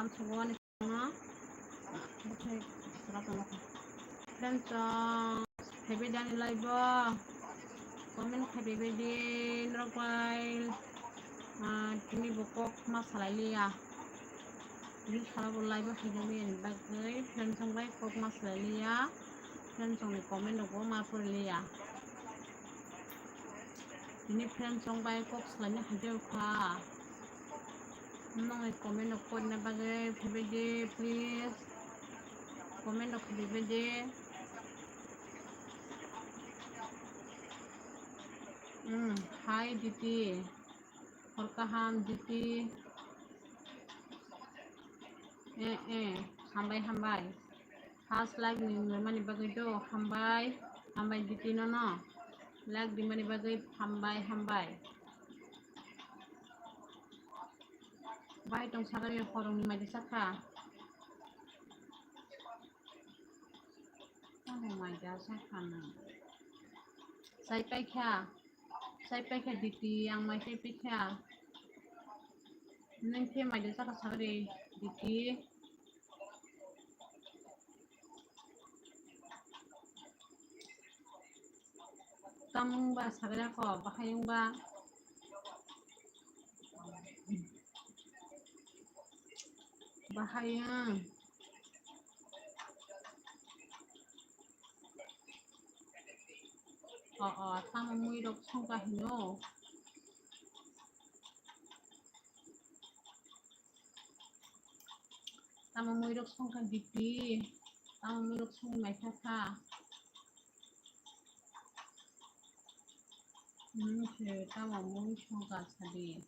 lam sawan na bukai serata friends happy dan live comment happy bedin rokai kini bokok masalah liya ini salah live hajamin bagai friends sampai kok masalah liya friends sampai komen doko mapur liya ini friends sampai kok selanya hajau ka nong comment doko na bagai happy day please comment doko happy day Hai Diti Horkaham Diti hambai has lag ni mani bagai do hambai Diti no lag di mani bagai hambai bai tong sagari horong ni madi saka oh my god sakana sai pai kha Diti yang mai sai pai kha nang ke madi saka sagari Diti tamung ba sagara ko bahayung ba bahayang tamung mui dok songka hino tamung mui dok songka Diti tamung mui dok song mai kha tamung mui songka sadi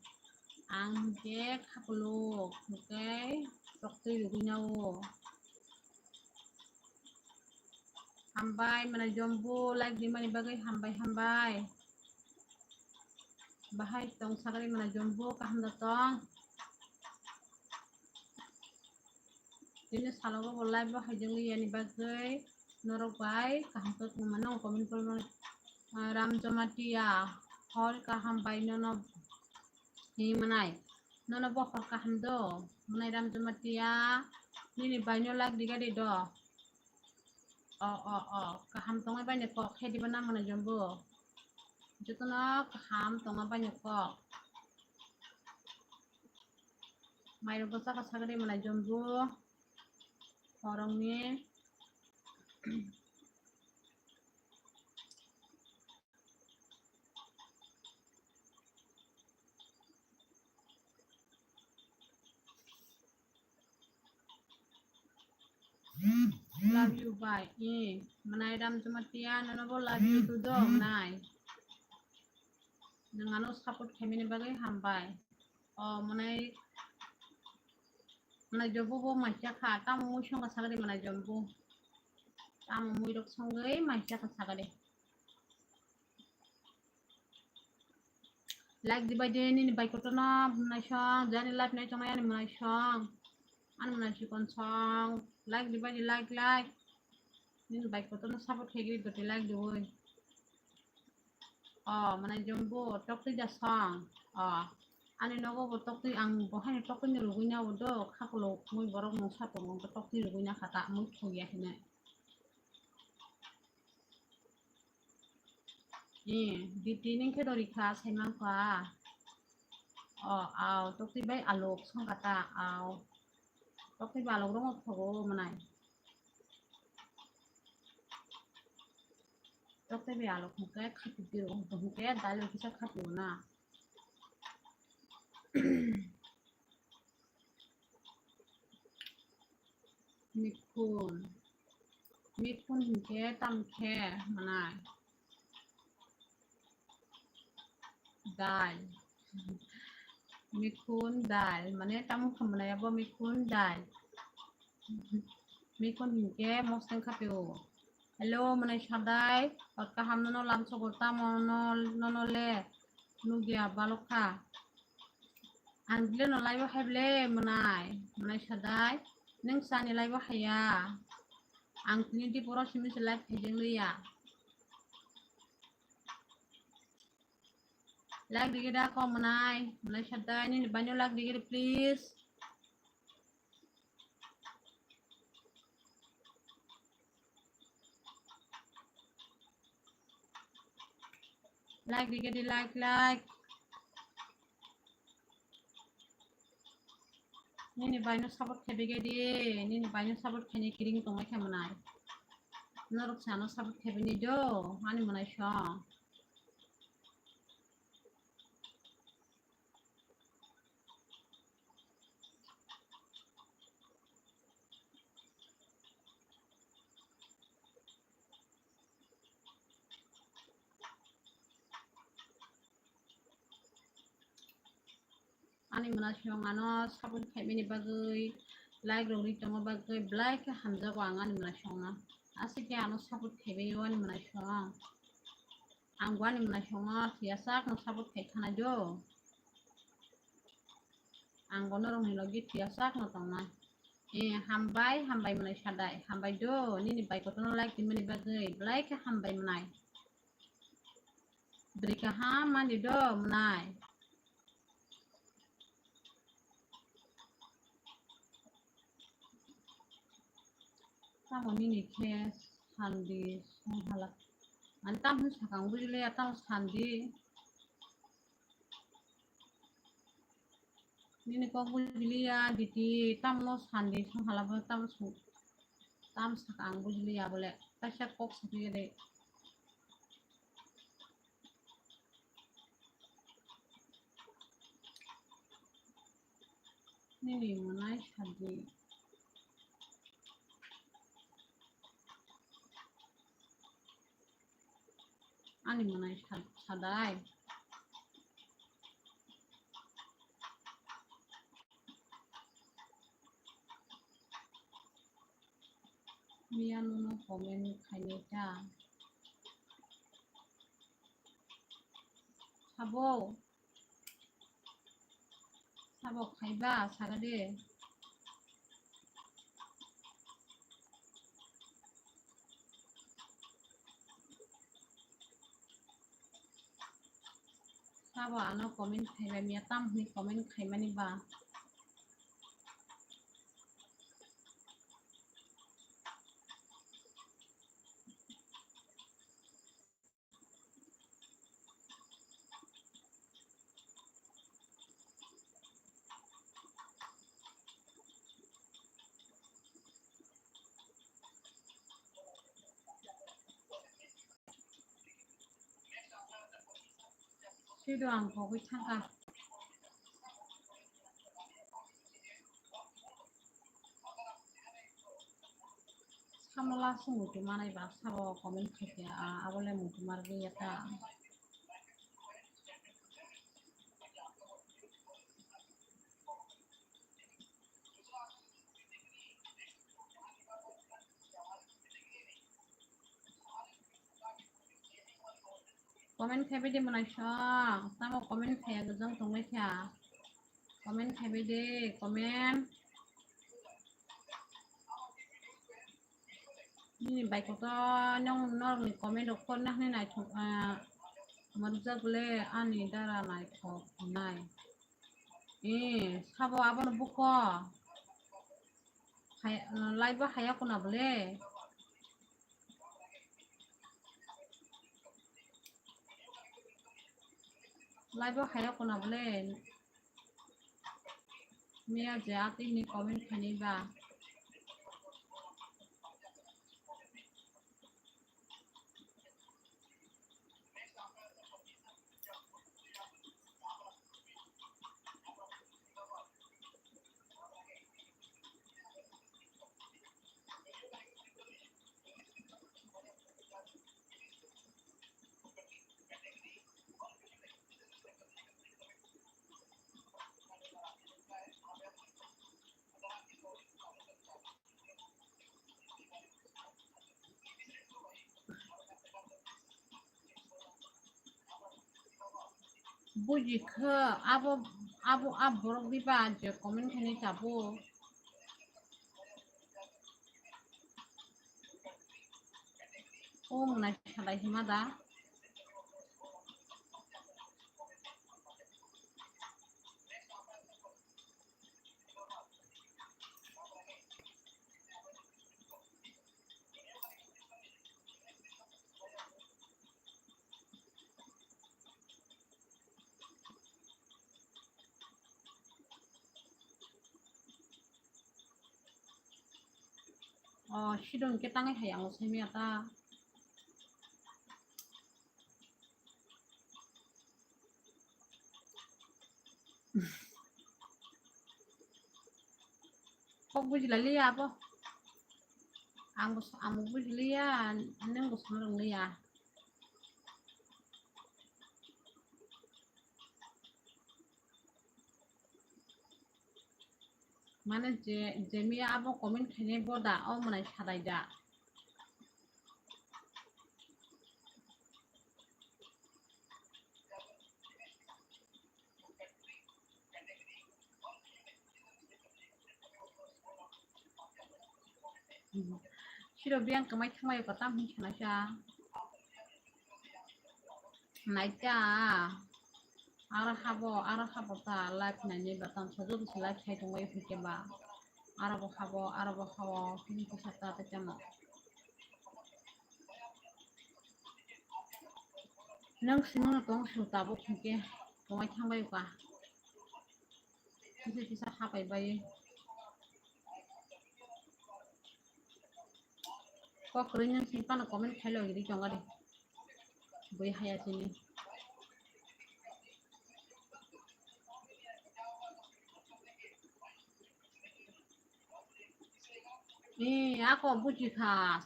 ang ke khapuluk okay dokter luginau hambai mana jombo like di mani bagai hambai bahai tong sagari mana jombo kaham datang ini salogo bolai bahai jengli yani bagai norok bai kaham tot manong komen pol ram jomatia hol kaham bai nono ni manai nono bokhor kaham do manai ram jomatia ni banyo lag diga di do kaham tonga banyak kok he di mana mana jombo jutuna kaham tonga banyak kok mai ro bosa ka sagari mana jombo orang ni love you bye manai ram jomatia nono bo love you tu do nai dengan support kami bagai hambai manai jombo bo macha kha tamu song ka sagari mana jombo tamu mui dok songai macha ka sagari like di bade ni bai kotona manai song jani live nai chonga yani manai song an manai sikon song like di bade like ni bai kotona support khegi dote like di oi manai jombo tok ti ja song ani nogo bo tok ti ang bo hani tok ni rugunya bodo khakulo mui borok mo sato mo tok ti rugunya khata mui thuya hina Diti ning ke dori kha saimang kha tok ti bai alok song kata tok ti balok rong thogo manai tok ti bai alok mukai khati ti ro to mukai dalo kisa khati na mikun ke tam ke manai dal mikun dal mane tam khamna ya bo mikun dal mikun ke mosteng khapio hello manai sadai ka ham nono lam sogota nono le nugia balokha angle no laibo heble manai sadai neng sani laibo haya ang tini di poro simi selai phejeng liya like digi da ko manai sadai ni banyo like digi please like di like nini baino support khebe di nini baino support khene kiring tongmai khamanai norok sano support khebe ni do ani manai sho ani manai sho ngano support khebe ni bagai like rori tongo bagai like hamja ko ani manai sho na asike ano support khebe yo ani manai sho angwani manai sho tiasa no support khe khana do anggono rong ni logi tiasa no tongnai hambai manai sadai hambai do nini bai kotono like di mani bagai like hambai manai berika mandi do manai tamo nini ke sandi halak antam sakang bujile atam sandi nini ko bujili ya diti tam no sandi halak tam sakang bujili ya boleh tasya kok sakire nini manai sandi ani manai sadai mian no komen khaine ta sabo khaiba sagade sabo ano komen khaiba mi tam ni komen khaimani ba sido ang ko thangka samala sumutu manai ba sabo komen khaiya abole mutu margi yata komen khaibe de manai sha tamo komen khaya gajang tongmai kha komen khaibe de komen nini bai ko to nyong nor ni komen do kon na nai thok marja bole ani dara nai thok nai sabo abon buko live ba haya kuna bole live ba haya kuna bole mia jati ni komen khani ba buji khe abo aborok diba je komen khani tabo na salai himada 실은 게 땅에 하양 셈이었다. Kok bujilali apa? Ang bujilia, aneng gusto liya. Mana jemia apa komen kene boda, mana sadayda. Siro biang kemai kemai kota mungkin aja. Naiknya, arah habo ta live nanya batang satu tu live saya tunggu itu keba. Arah habo, ini kesata terjemah. Nang sini tong suta bu kike, kemai kemai ka. Bisa apa ibai? Kok kerennya simpan komen hello gitu jangan deh. Boy haya sini. Ako buji ka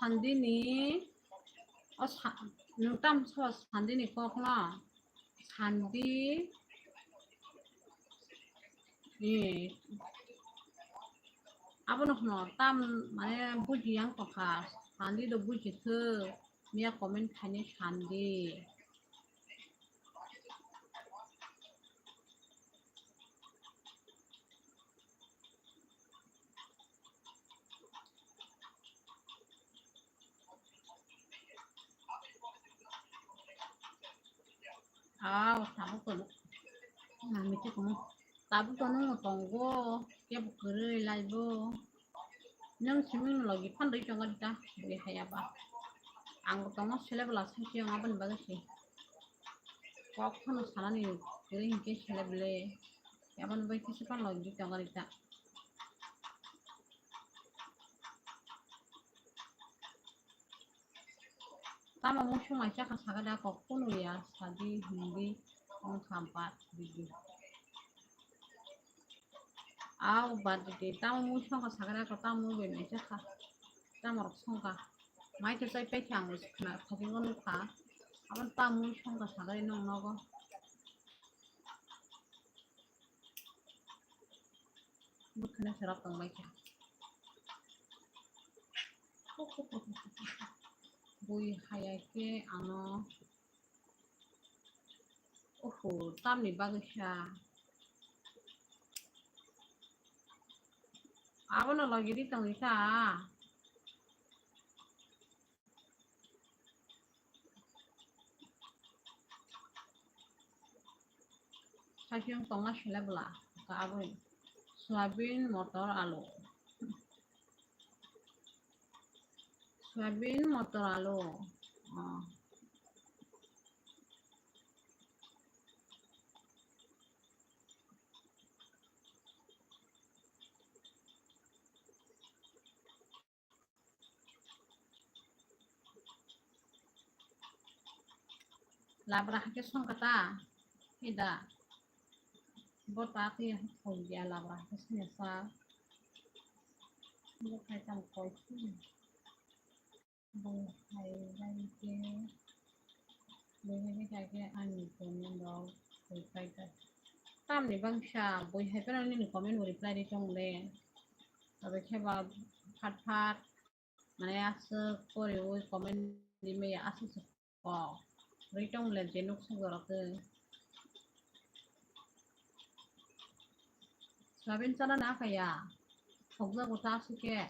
sandini nutam so sandini kok na sandi apa no tam mana buji yang kok sandi do buji ke mia komen kane sandi tahu tuh nah itu kamu tahu tuh nung tunggu ya bukere live nung simin lagi pandai jangan dah boleh haya ba anggo tunggu seleblah sih yang apa nih bagus sih kok kan salah nih jadi hingga selebele ya apa nih bagus sih kan lagi jangan dah tama musuh macam kasaga dah kok pun ya tadi hindi orang kampat gitu badi tama musuh kasaga dah kok tamu beme cakap tama roksong ka mai ke sai pe chang na thadi ngon ka aban tamu musuh kasaga ini nogo bukan serap tong mai bui hayake ano tam ni bagus ya apa no lagi di tong isa sasyong tonga seleblah ka abon soyabin motor alu labra ke song kata ida botati dia labra ke senesa bukai tang koi bukai lagi ani komen dong bukai tam ni bangsa bukai pero ni komen reply di tong le tapi keba pat mana asa kore komen di me asa so Ritong le jenuk segorate sabin sana na kaya fogza kota suke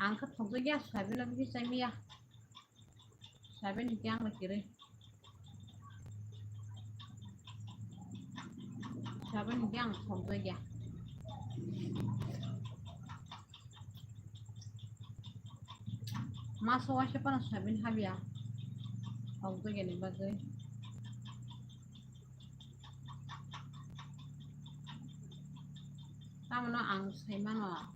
angkat fogza ya sabin lagi sami ya sabin yang kiri sabin yang fogza ya masuk wasya pana sabin habia fogza ya ni bagai Tama ang say mano.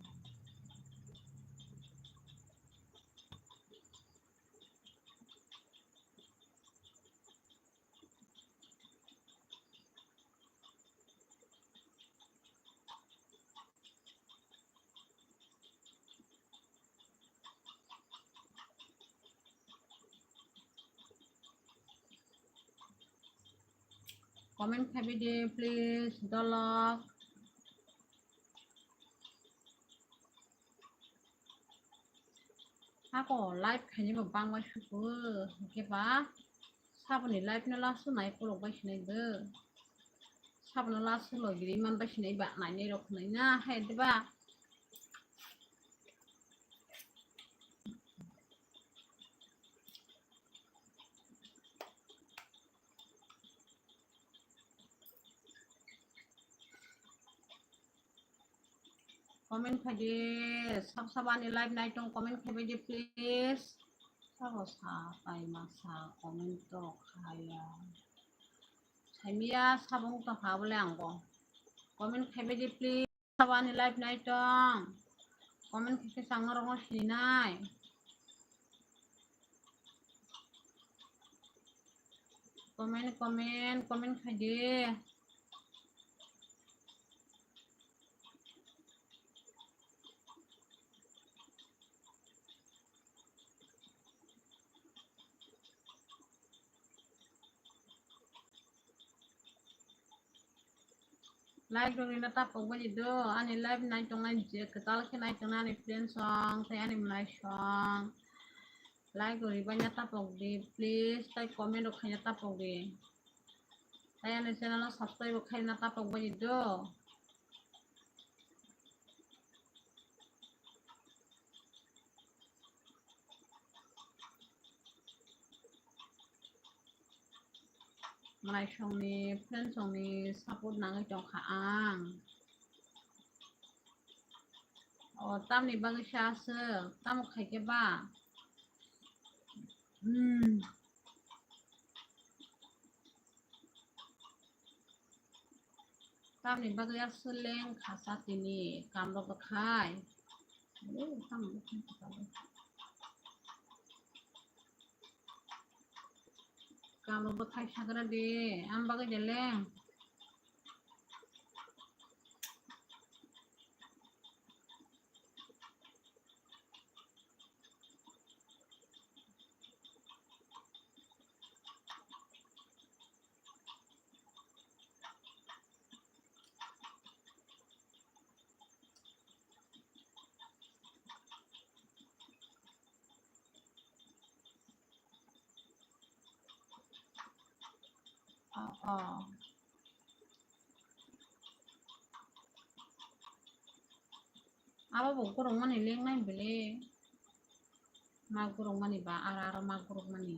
Comment happy day please. Dolog. Ako live kayaknya bang wa syukur. Oke pa. Sabun live na lasu nai kulok ba sinai de. Sabun lasu lo giri man ba sinai ba nai ne rok nai na hai de ba. Comment happy sabani live nai tong comment happy day please. Sabo sa pai masa comment to kaya. Saimia sabong to ha bole angko. Comment happy day please. Sabani live nai tong. Comment ke sangarong sinai. Comment happy. Like dong ina tapok ba jido ani live nai tong nai je ketal ke nai tong ani friend song tay ani nai song like dong riba nya tapok di please tay comment dong kanya tapok di tay ani channel subscribe kanya tapok ba jido nai song ni friend song ni support nang tong khaang oh tam ni bang sha se tam khai ke ba tam ni bang ya seleng khasa tini kam lo ba khai tam kamu bekai sagara de amba ke jeleng oh apa bu kurung mani leng nai bele ma kurung mani ba ara ma kurung mani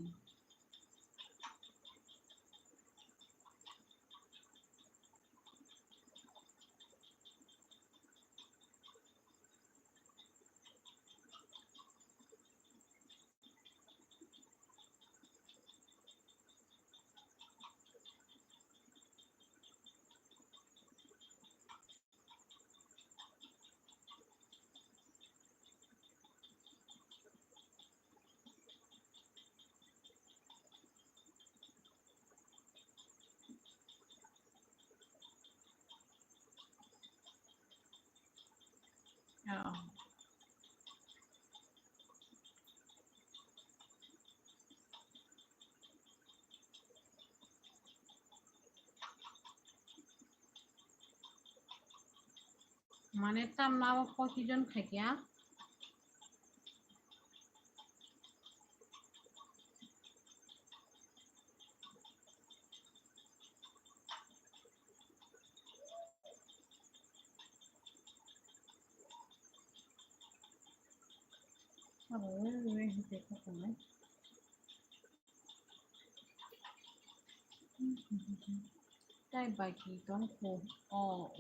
oh mane tam na ko ki jon khakia oh we hite ko nai tai ba ki tong ko oh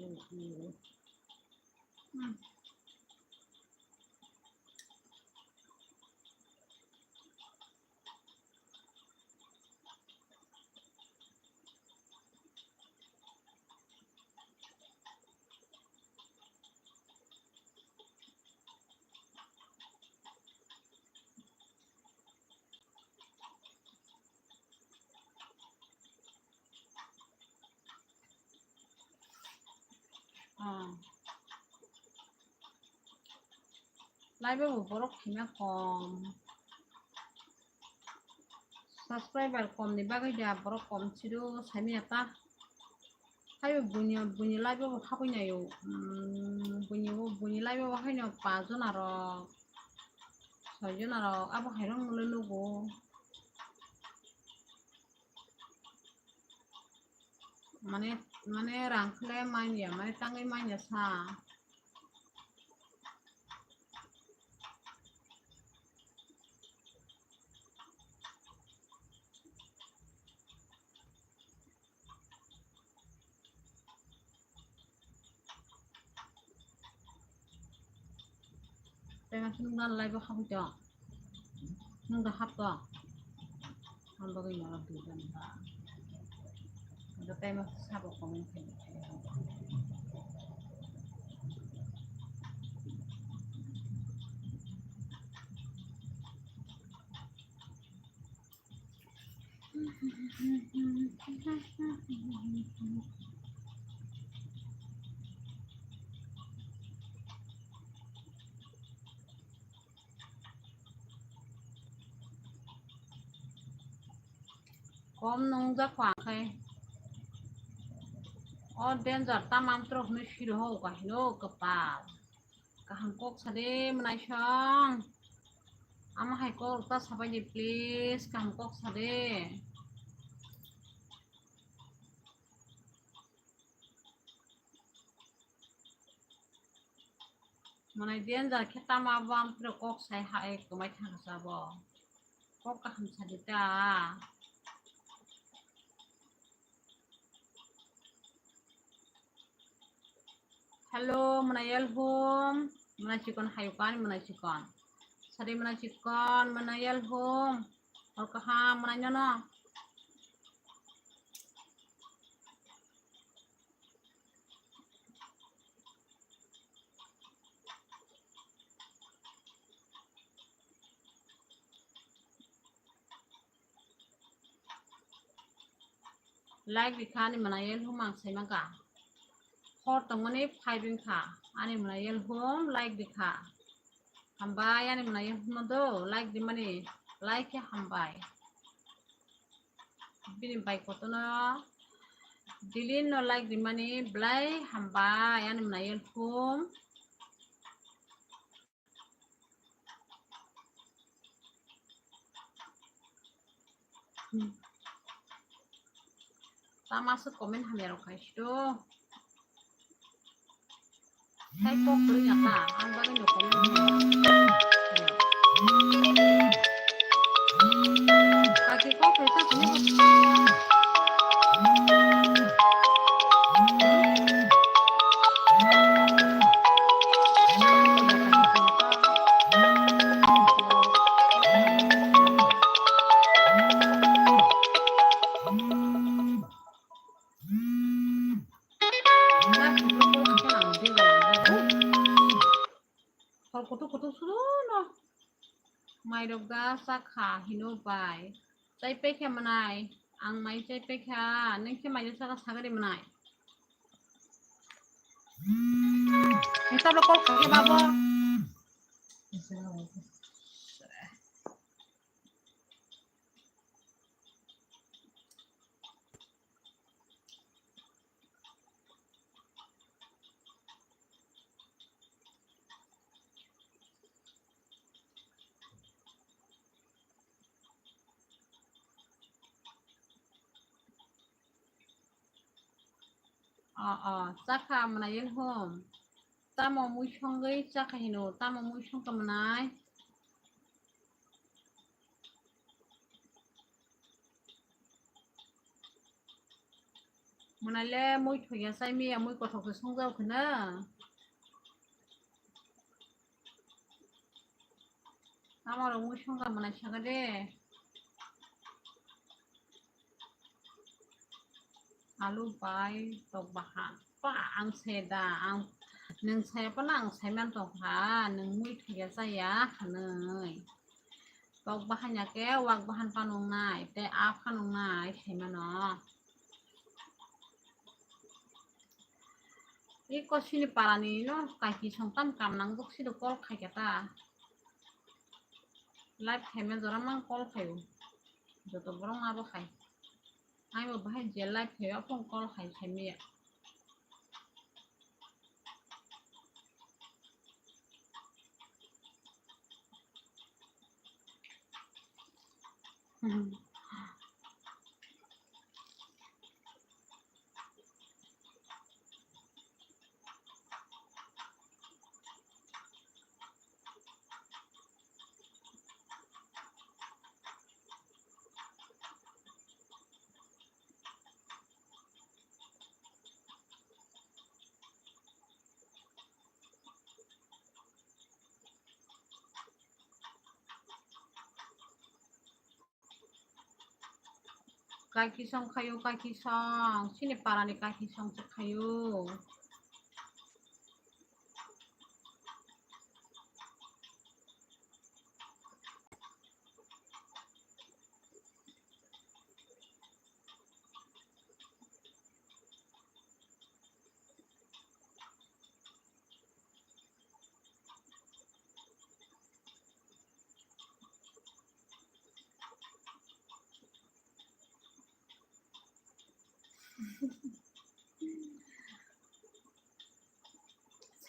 라이브 못 보러 키면 subscriber kom ni bagai ja boro kom chido sami ata hayo bunyi live bo khabunya yo bunyi live bo haino 5 John aro 6 John aro abo hairong lelugo mane rangkhle manya mane tangai manya sa Tengah nunggal live khabu jo nungga hapto ando ga yara dugan ba ada tema sabo komen kom nungga kwang khai o danger tamam trok ni shiro ho ka hino kepal kaham kok sade menai song ama hai kok ta sabai di please kaham kok sade menai danger kita ma bam trok kok sai hai kemai thang sabo kok kaham sade ta Halo, menayal home, menacikon hayukan, menacikon. Sari menacikon, menayal home. Okaham, menanya no. Like dikani menayal home ang say maka. Hor tengmani fighting ka. Ani menayal home, like dika. Hambai ani menayal home do, like di mani. Like ya hambai. Bini baik koto no. Dilin no like di mani, blay hambai ani menayal home. Ta masuk komen hamero kaisdo. Saya kok belinya ta, ambang ini komen. Kaki kok kita ini. Kutu suno mai doga sakha hino bai chai pe khe manai ang mai chai pe kha neng khe mai saka sagari manai eta lokol khe babo sakha manai hom tamo mui songai sakha hino tamo mui songka manai manale mui thoya sai mi mui kothok songjau khna amaro mui songka manai sagade alu bai tok bahan pa ang seda ang neng saya panang saya mantok ha neng mui thoya saya hanai tok bahannya ke wak bahan panung nai te a panung nai saya mano Iko sini parani no kaki songtam kam nang bok sido kol khai kata live khaime jora mang kol khayo joto borong abo khai ai bo bahai je live khayo apong kol khai khaime ya kaki song khayo kaki song sini parani kaki song se khayo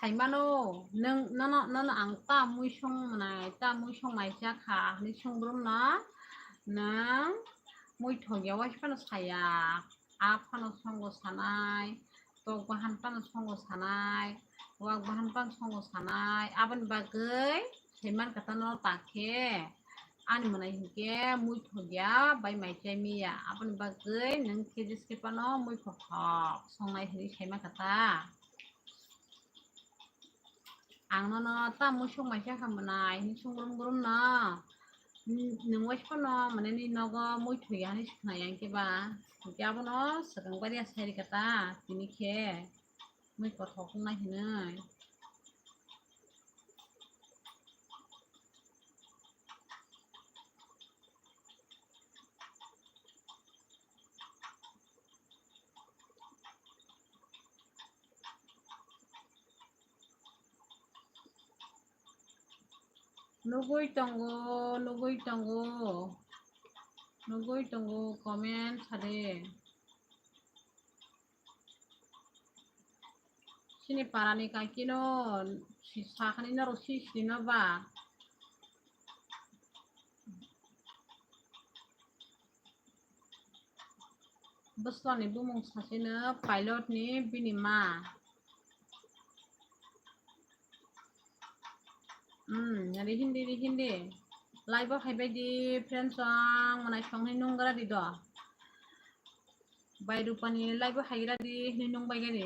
saimano neng nono ang ta mui song mai ja kha ni song brum na nang mui thogya was pano saya a pano songo sanai tok bahan pano songo sanai wak bahan pan songo sanai aban bagai saiman kata no takhe ani manai hingke mui thogya bai mai chai miya aban bagai nang kejis ke pano mui khokhok songnai hini saima kata ang no ta mui song mai ja kha manai ni song grum na nung was pano mane ni nogo mui thogya ni sikna yang ke ba kya bono sakang bari asari kata tini khe mui kothok na hinai nugui tongo comment sade sini parani kaki no si sakhani na rosi sino ba beslo ni bumung sasino pilot ni binima ri hindi live khaibai di friends ang manai songnai nungra di do bai rupani live khaigra di ni nung bai gani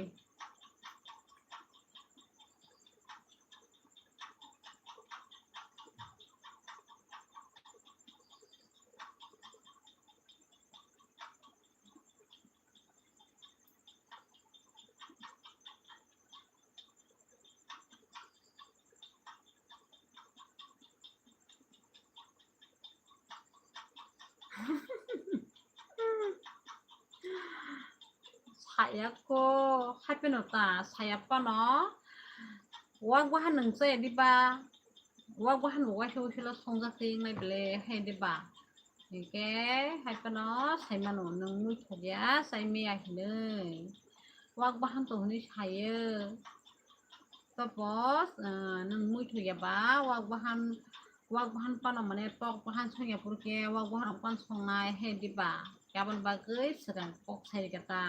saya ko happen ta saya pa no wak bahan nang che di ba wak bahan wa silo songja ting nai ble hai di ba ke hai pa no sai mano nang mui thogya sai me a hinai wak bahan to ni saye tapos nang mui thogya ba wak bahan pano mane tok bahan songya purke wak bahan pan songnai hai di ba kabon bagai sedang pok sai kata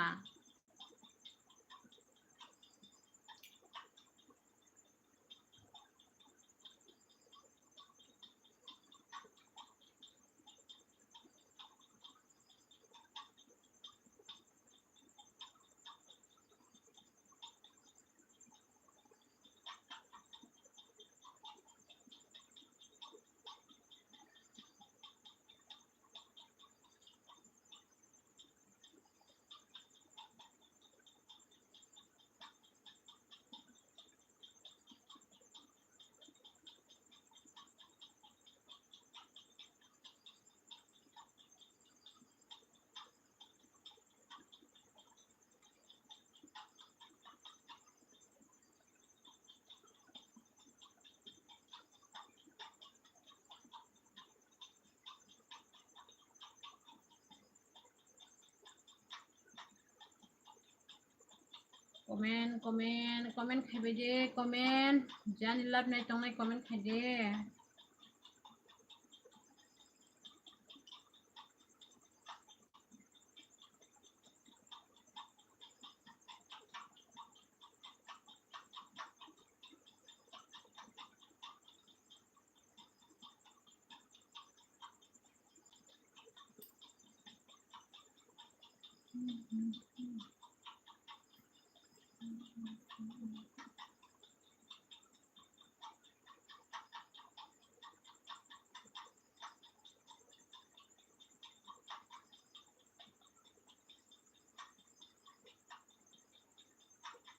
comment খাইবে দে comment জানি লাভ নাই তংনাই comment খাই দে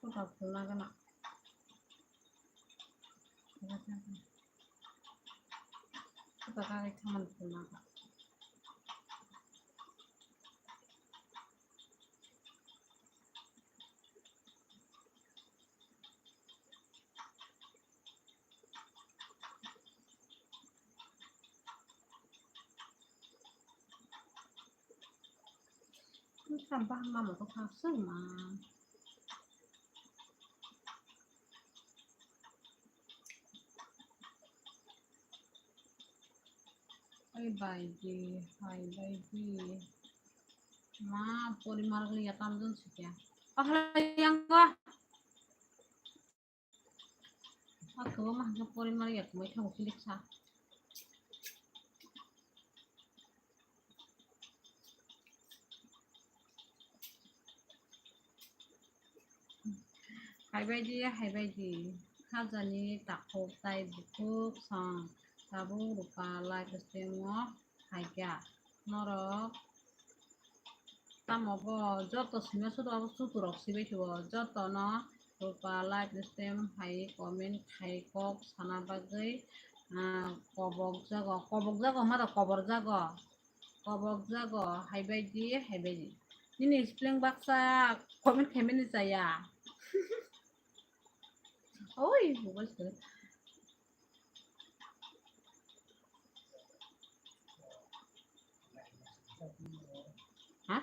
কথা ভাল লাগে না কথা কাকে খামান ভাল লাগা sampah mama kok kasar mah hai baby ma polimar kelihatan tuh sih ya yang gua aku mah ke polimar ya gue tahu silik sa hai baby khazani takut tai bukuk sang tabu rupa live stream hai kya norok tamobo joto sime sudo suturok sibe tuo joto no rupa live stream hai comment hai kok sana bagai kobok jago mata kobok jago hai baby ini spring baksa comment kemeni saya oi bubas tuh hah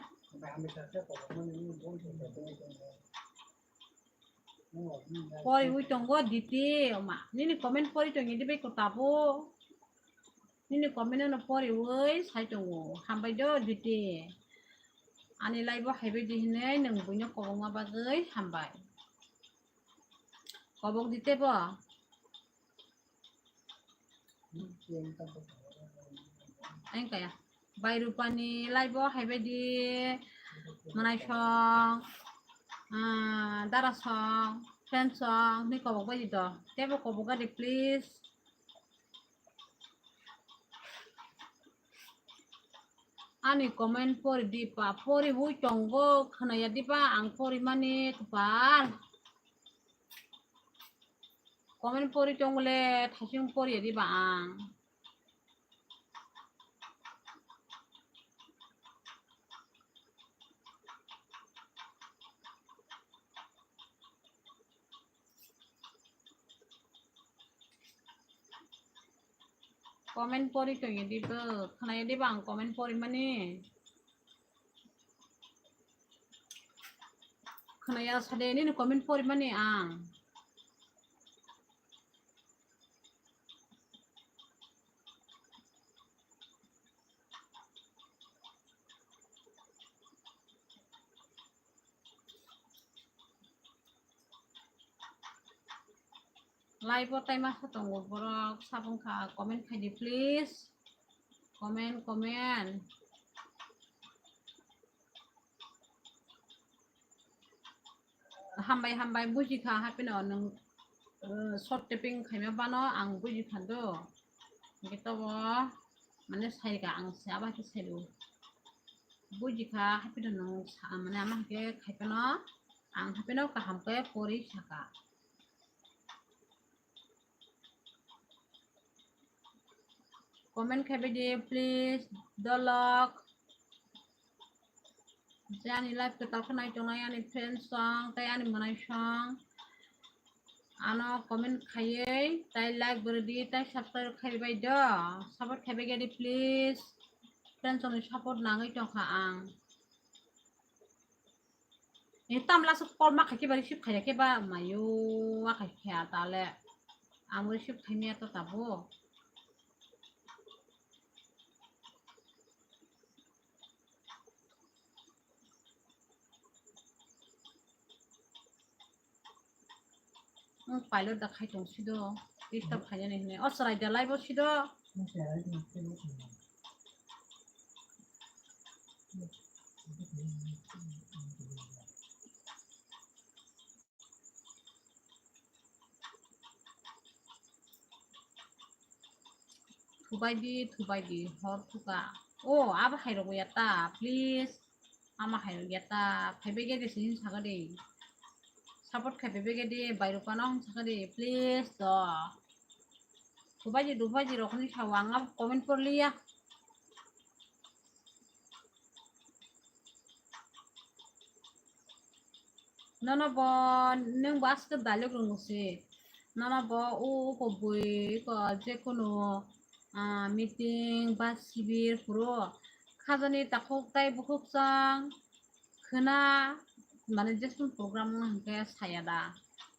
pori ui tonggo diti oma nini komen pori tongi di beko tapo nini komen na pori ui sai tongo hambai do diti ani laibo haibe di hine nang bunya kobong bagai hambai kobong dite bo aing kaya bai rupani laibo haibe di manai song dara song friend song ni kobong bai dito tebo kobong ga di please ani komen pori di pa pori hui tonggo khana ya di pa ang pori mani kepal komen pori tongle thasing pori ya di ba ang komen pori tongi di ba khana ya di ba ang komen pori mani khana ya sade ni komen pori mani ang live time masa tunggu borok sabung ka komen khai di please komen hambai buji kha happy no nang short tapping khaima bano ang buji khando gitu bo mane sai ka ang siapa ki selu buji kha happy no nang mane amah ke khaipa no ang happy no ka hampe pori saka comment khaibe di please dolok jani live ke tal khnai tongnai ani friend song tai ani manai song ano comment khaiye tai like berdi tai subscribe khaibai do support khaibe gedi please friend song support nangai tongkha ang tam la sok pol ma khai ke ba ship khai ke ba mayo wa khai kha ta le amul ship khai me to tabo pilot da khai tong sido disturb khai ne ne osrai da live sido thubai di hor thuka aba khai ro ya ta please ama khai ro ya ta khai be ge de sin saga de support khai be ge de bayro panong saga de please do thubai di ro khani sawang ap comment porli ya nana bo neng bas ke dialog ro se nana bo ko bui ko je kono meeting ba sibir puro khajani takok tai bukuk sang khana মানে যেসব programme হাঁকে সায়াদা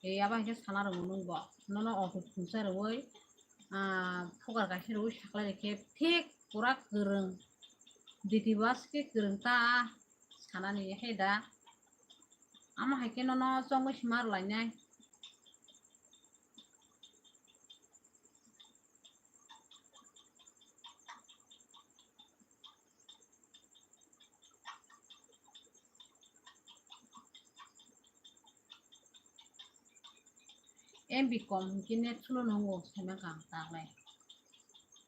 এই আবার হাঁকে সানা রঙ নংব নন auto ফুংসার ওই fogger গাছের ওই সাকলা রেখে ঠিক পুরা গোরং দিদিবাসকে গোরং তা সানানি হেদা আমার হাঁকে নন চঙ্গই সিমার লাইনাই MB kom kini sulo nunggu sama kang taklay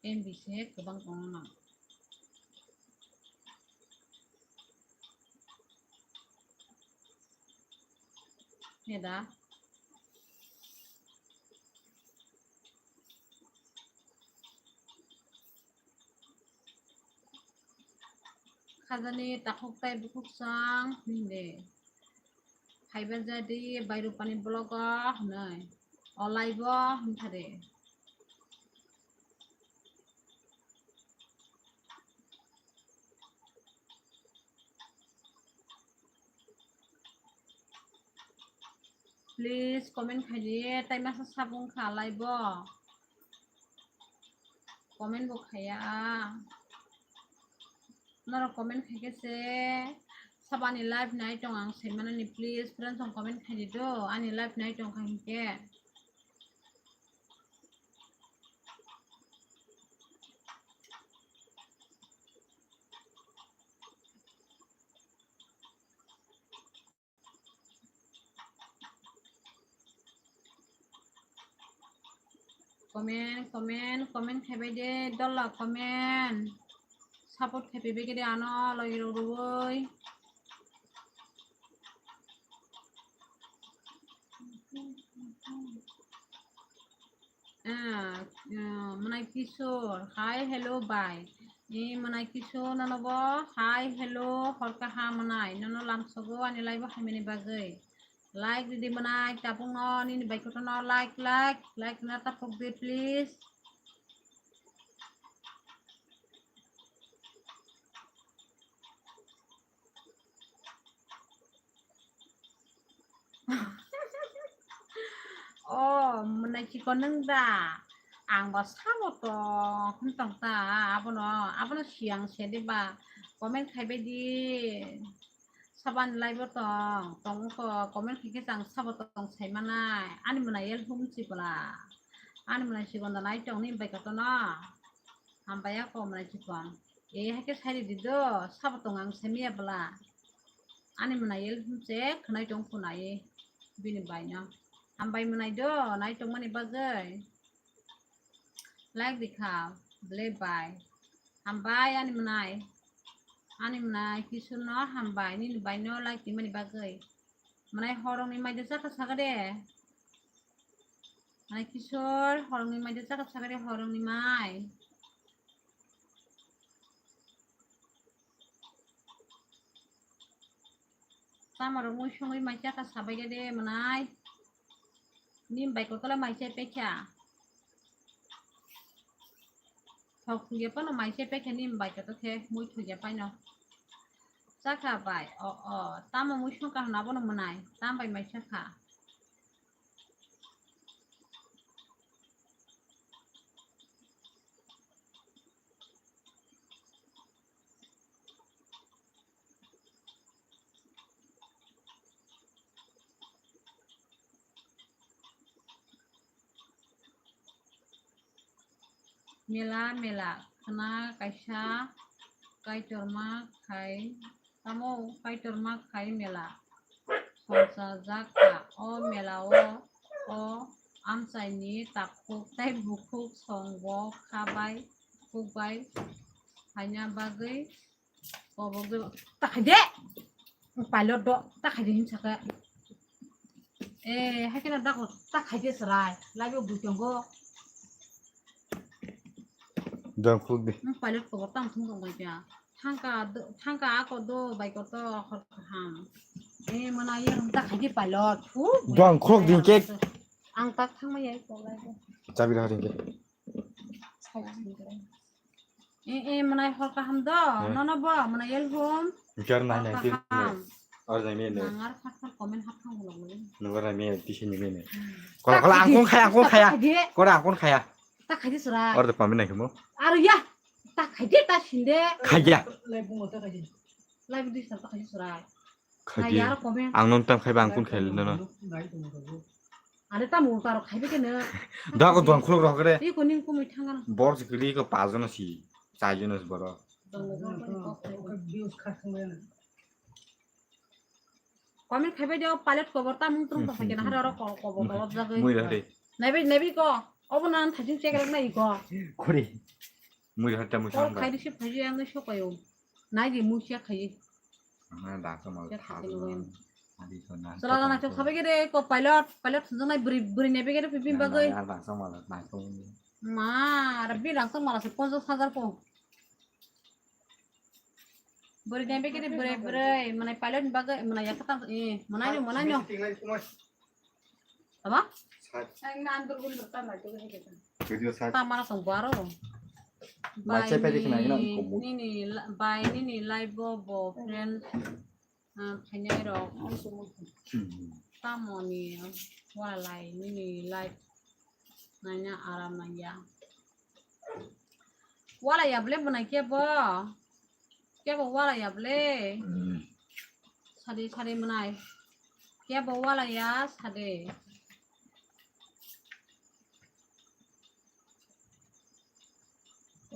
MB sih kebang kong heda khajani takok tai bukuk sang hinde Haiber jadi bayru pani bloga nai olaibo hintade please comment khaye tai masa sabung khalaibo comment bo khaya nara comment khake se sabani live night tong ang semana ni please friends on comment khaye do ani live night tong khake comment khabe de dollar comment support khabe be de ano loi ro roi manai kishor hi hello bye ni manai kishor nanobo hi hello horka ha manai nano lamsogo ani live hamini bagai like didi manai tapung no ni baik ko no like na tapok de please menai chikon nang da ang ba samo to kuntang ta abono siang se de ba comment khaibe di saban live tong ko comment khike tang sabo tong sai manai ani manai el hum chi pala ani manai chikon da nai tong ni bai ka to na ambaya ko manai chikon hake sai di do sabo tong ang semia pala ani manai el hum che khnai tong punai bini bai na ambai menai do nai tong mani bagai like dikhaw ble bai ambai ani menai kisun no ambai ni bai no like di mani bagai menai horong ni mai desa ka sagade menai kisor horong ni mai desa ka sagade horong ni mai sama rong songoi mai ka sabai gade menai nim bai ko kala mai che pecha học thuê pa no mai che pe khenim bai ka to the moi thuê pa no Saka bai tama mushon ka na bono munai tam bai mai saka mela kena kaisa kaitorma kai tamo kaitorma kai mela sonsa jaka o mela o amsaini takuk tai bukuk songbo kabai kubai hanya bagai kobogo takde pilot do takde him saka hakena dako takde serai lagi bujongo Dong khuk di. pilot ko tang thung ko ya thangka ako do bai ko to ham mana ya takde pilot Dong khuk di ke. ang tak thang ma yai ko lai Cabi dah ke. mana hol ka ham do nono ba mana yel hom Biar nanya ke. Orang ni ni. nangar fat komen hap thang lo Nunggu ni di sini ni. Kalau angkung kaya. Kalau angkung kaya. tak khadi sura Orang tu pamit nak kamu. aru ya tak khadi ta shinde Kaya. live di sa tak khadi sura Kaya. yar komen Ang nonton kaya angkung kaya nana. are ta mu taro khaibe ke na Dah aku dong khuk roh kere. ri ko ning ko mi thanga Bor sekali ke pajan si. Cajen si boro. komen khaibe dio palet ko borta mung tung ta ke na har ro ko bo ko jagai Mui dah deh. nabi ko obunan thajin check rak nai ko Kuri. Mui dah temu ko sama. khaidi se phaji ang so ko yo nai di mu sia khai Mana dah sama. Adi sona. sala na to khabe ke de ko pilot thajin nai buri nebe ke de pipim bagai Dah sama lah. Naik tu. ma rabbi langsung malah 50,000 ko buri nebe ke de bure mana pilot bagai mana ya kata mana nyo apa Video saya. ta mana song baro Baca pede kena ini komo. ini live bo friend kanya ro tamoni wala ini live nanya aram nanya wala ya ble bana ke bo wala ya ble sade menai ke bo wala ya sade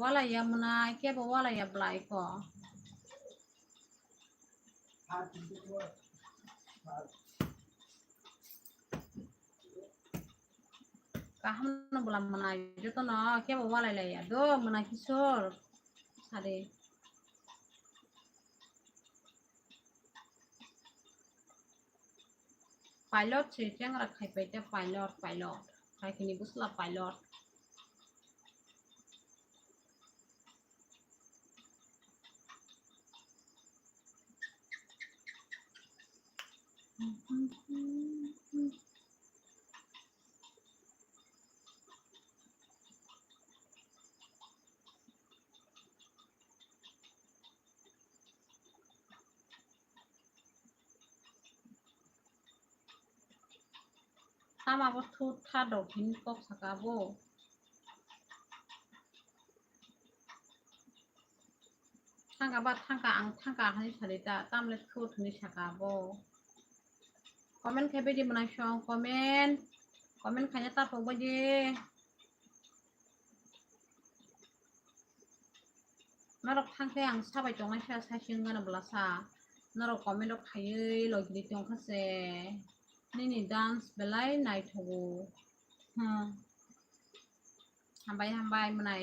wala ya menai ke bo wala ya blai ko kaham na bulan menai joto no ke bo wala ya do menai kisor sade pilot sih yang rakai pete pilot kayak kini bus lah pilot sama bos tu thado hin kok sakabo thangka hani sarita tamlet tu ni sakabo komen kebe di mana syong komen kanya ta po baje narok thangke ang sabai tonga sa singa na blasa narok komen dok khaye lo gidi tong khase nini dance belai nai thogo hambai menai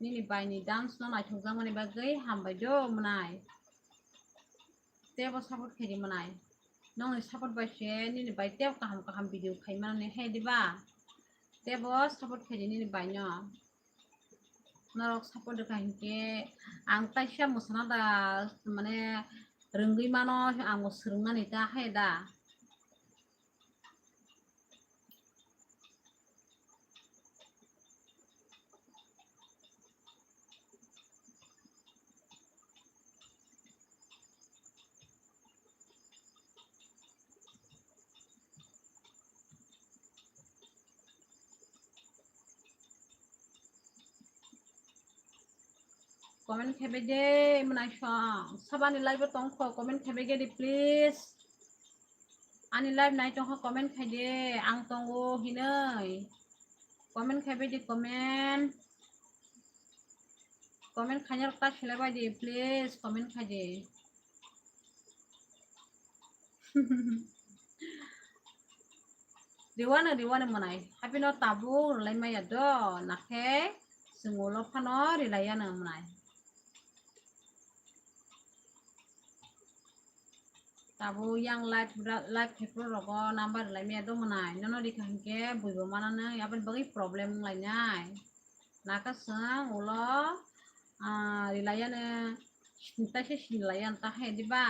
nini bai ni dance no nai thog jang mani bagai hambai jo menai tebo support khedi menai nong ni support bai she nini bai teb kaham video khai mane he diba tebo support khedi nini bai no narok support ka hinke ang taisya musana da mane renggui mano ang srungna ni ta he da comment khebe de menai shang sabani live tongkho comment khebe ge de please ani live nai tongkho comment khaide ang tongo hinai comment khebe de comment khanyar ta khelebai de please comment khaide Diwana manai happy no tabu lai mai ado nakhe sungolo phano rilaya na manai tabu yang live khepro rogo number lai mai ado manai nono dikhanke buibo manana yaben bagi problem lai nyai naka sang ulo rilaya na sinta se sinlayan ta he diba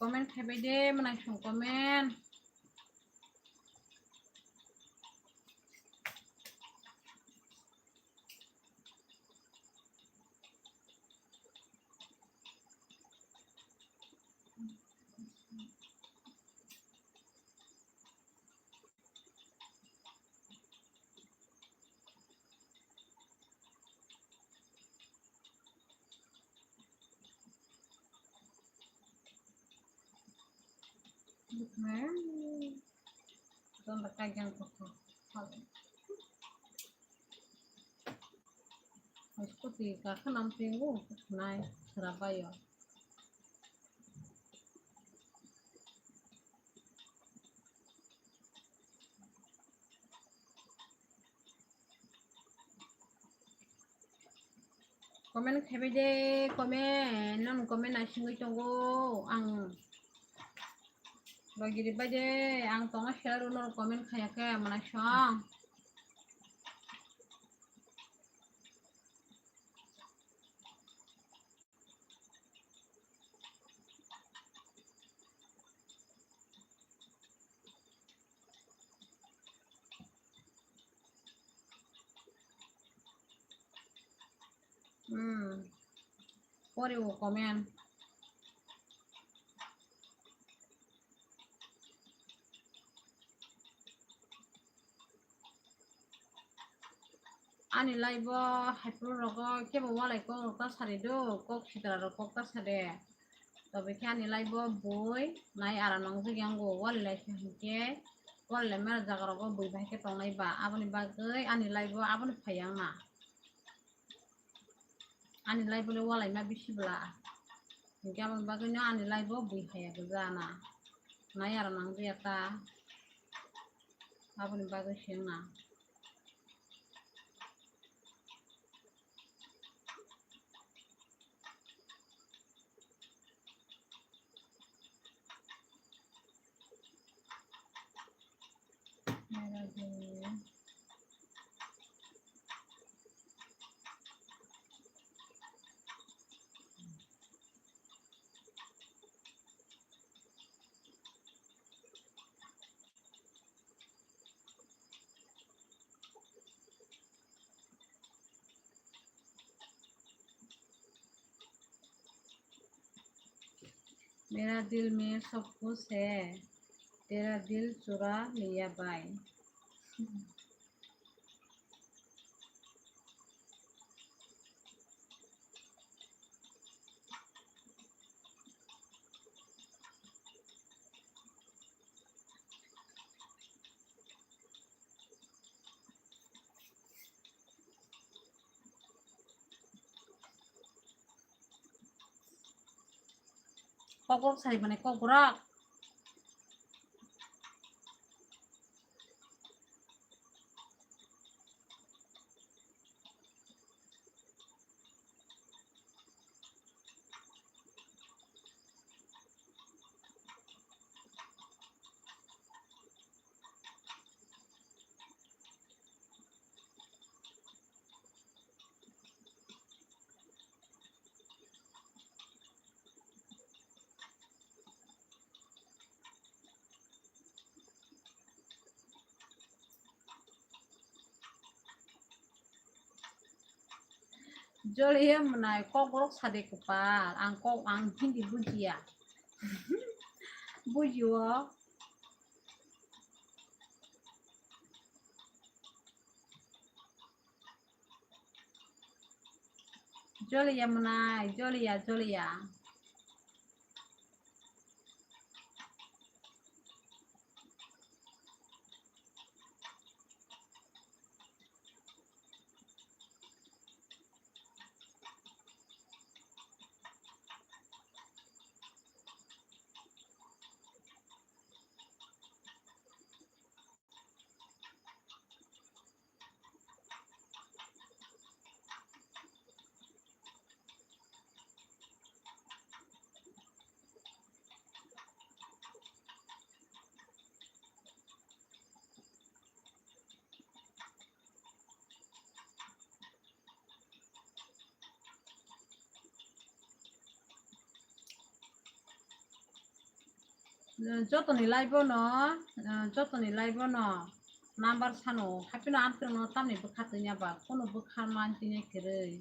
comment khebe de manai sung comment Don kagang ko Escuti, kakak nampingu naik Surabaya. Komen khebe de komen non komen asingi tongo ang bagi di baje ang tonga share non komen khayake manasang pore wo komen ani live hyper rogo kebo walai ko ta sare do kok sitra ro kok ta sare tobe ke ani live boy nai ara nong jigango walai ke walai mer jaga rogo boy bai ke tong nai ba aboni bagai ani live aboni phayang na ani live le walai ma bisi bla hingga aboni bagai no ani live boy khaya gana nai ara nong jiata aboni bagai sing na मेरा दिल में सब कुछ है तेरा दिल चुरा लिया भाई Kok sari mana kok gerak. Joli menai kok gerak sari kepal. Angkok angin di bujia. Bujio. Joli ya menai, joli ya, joli ya. Jotoni live no, jotoni live no. Number sano, happy no answer no tamni bukhatnya ba, kono bukhar mantinya kiri.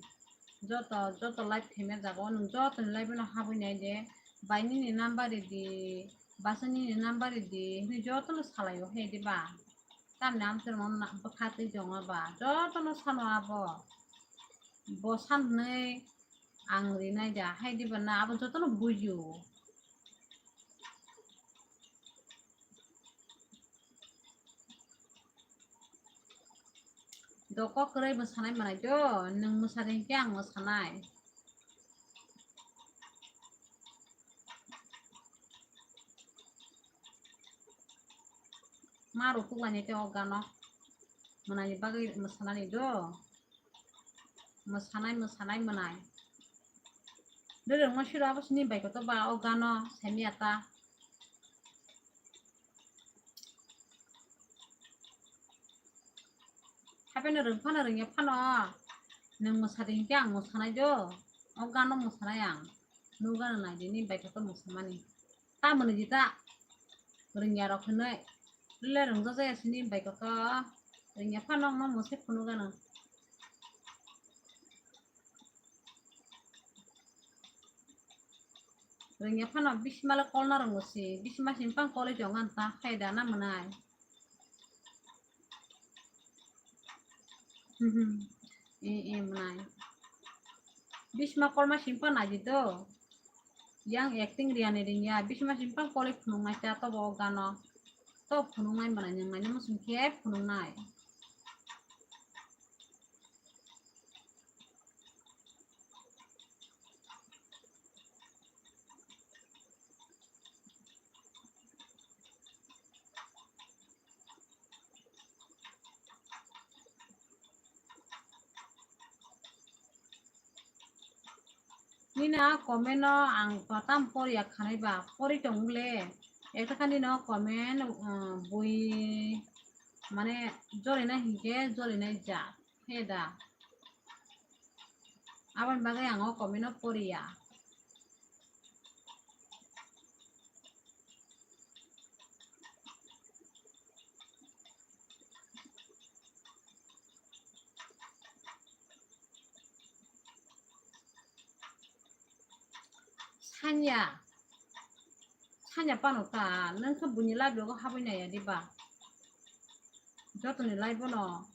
Joto live theme jago, nung jotoni live no habunya je, baini ni number di, basani ni number di, ni joto no salayo he di ba. Tamni answer no bukhati jonga ba, joto no sano abo. Bosan ne angri na ja, he di ba na abo joto no buju. Doko kerai mosanai mana jo, neng mosaring kyang mosanai. Maru ku gane te ogano, menai bagai mosanai do, mosanai menai. Dede masih apa sini baik atau ba ogano semiata. Tapi nerengnya pano, neng mosaring kyang mosanai jo, ogano mosanai yang, nuga nai ini baik atau mosamani. Ta menuju ta, rengnya rokene. Le rong zo ya sini baik atau rengnya pano no mose punu gana. Rengnya pano bis malah kol na rong si, bis mas simpang kol jangan ta kayak dana menai. Menai. Bis ma kol mas simpang aja tuh. Yang acting rianerinya bis mas simpang kol punu ngai ta to bawa gano. To punu ngai menai yang ngai mas mungkin punu ngai. Nina komen no ang patam por ya khanai ba pori tongle eta khani no komen bui mane jori na hige jori na ja heda aban bagai ang komen no pori ya sanya panuta nang ka bunyi live ko habunya ya di ba joto ni live no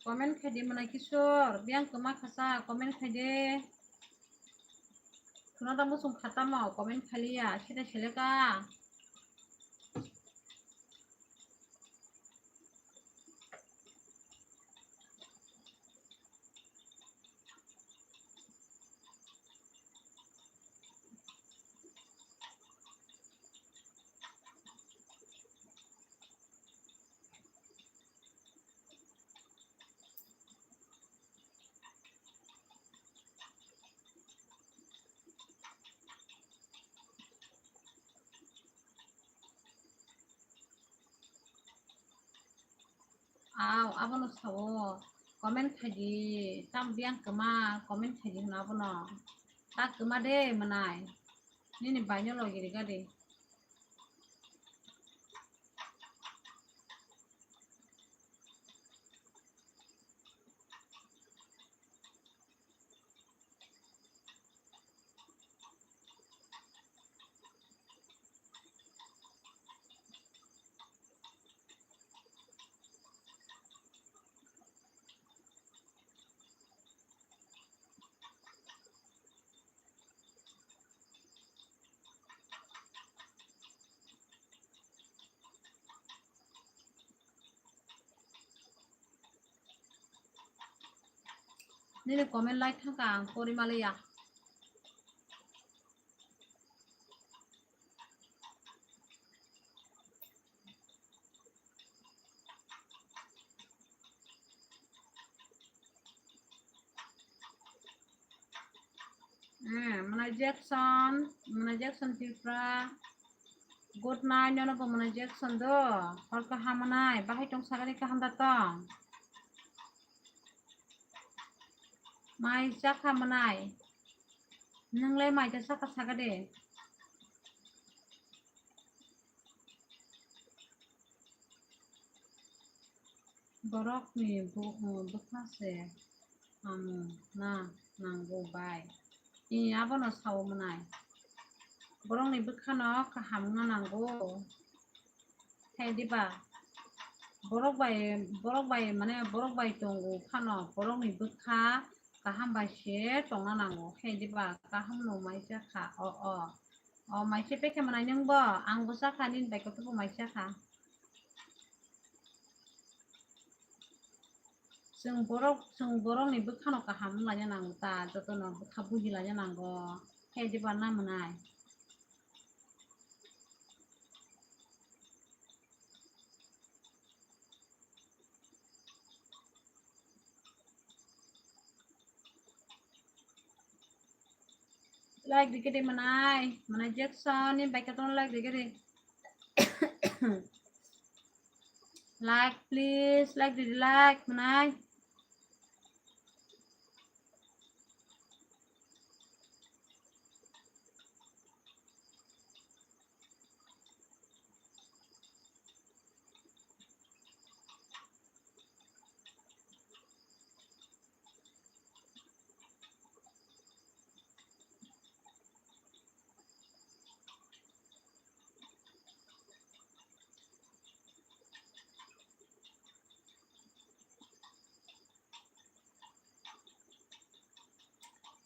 Komen khaidi mana kisur biang kema khasa komen khaide kuna ta musum khata mau komen khaliya seta seleka aw abono sawo komen khaidi tam biang kema komen khaidi na abono ta kema de manai nini banyo lo giri gade nini komen like thangkang pori malaya mana Jackson Pipra good night nyono po mana Jackson do hor kahamanai bahai tong sagari kaham datang mai jaka manai nanglai mai ja saka sagade borok ni bukhase na nanggo bai ini abono sawo manai borok ni bukhano kaham na nanggo diba borok bai mane borok bai tongo khano borok ni bukha kaham bai se tongna nango diba kaham no mai jaka o mai se peke manai ningbo angbo jaka nin bai kotobo mai jaka जों borok ni bukhano kaham laina nango ta jotono bukha buji laina nango diba na manai like dikit manai Jackson ni baik katong like dikit like please like dikit like manai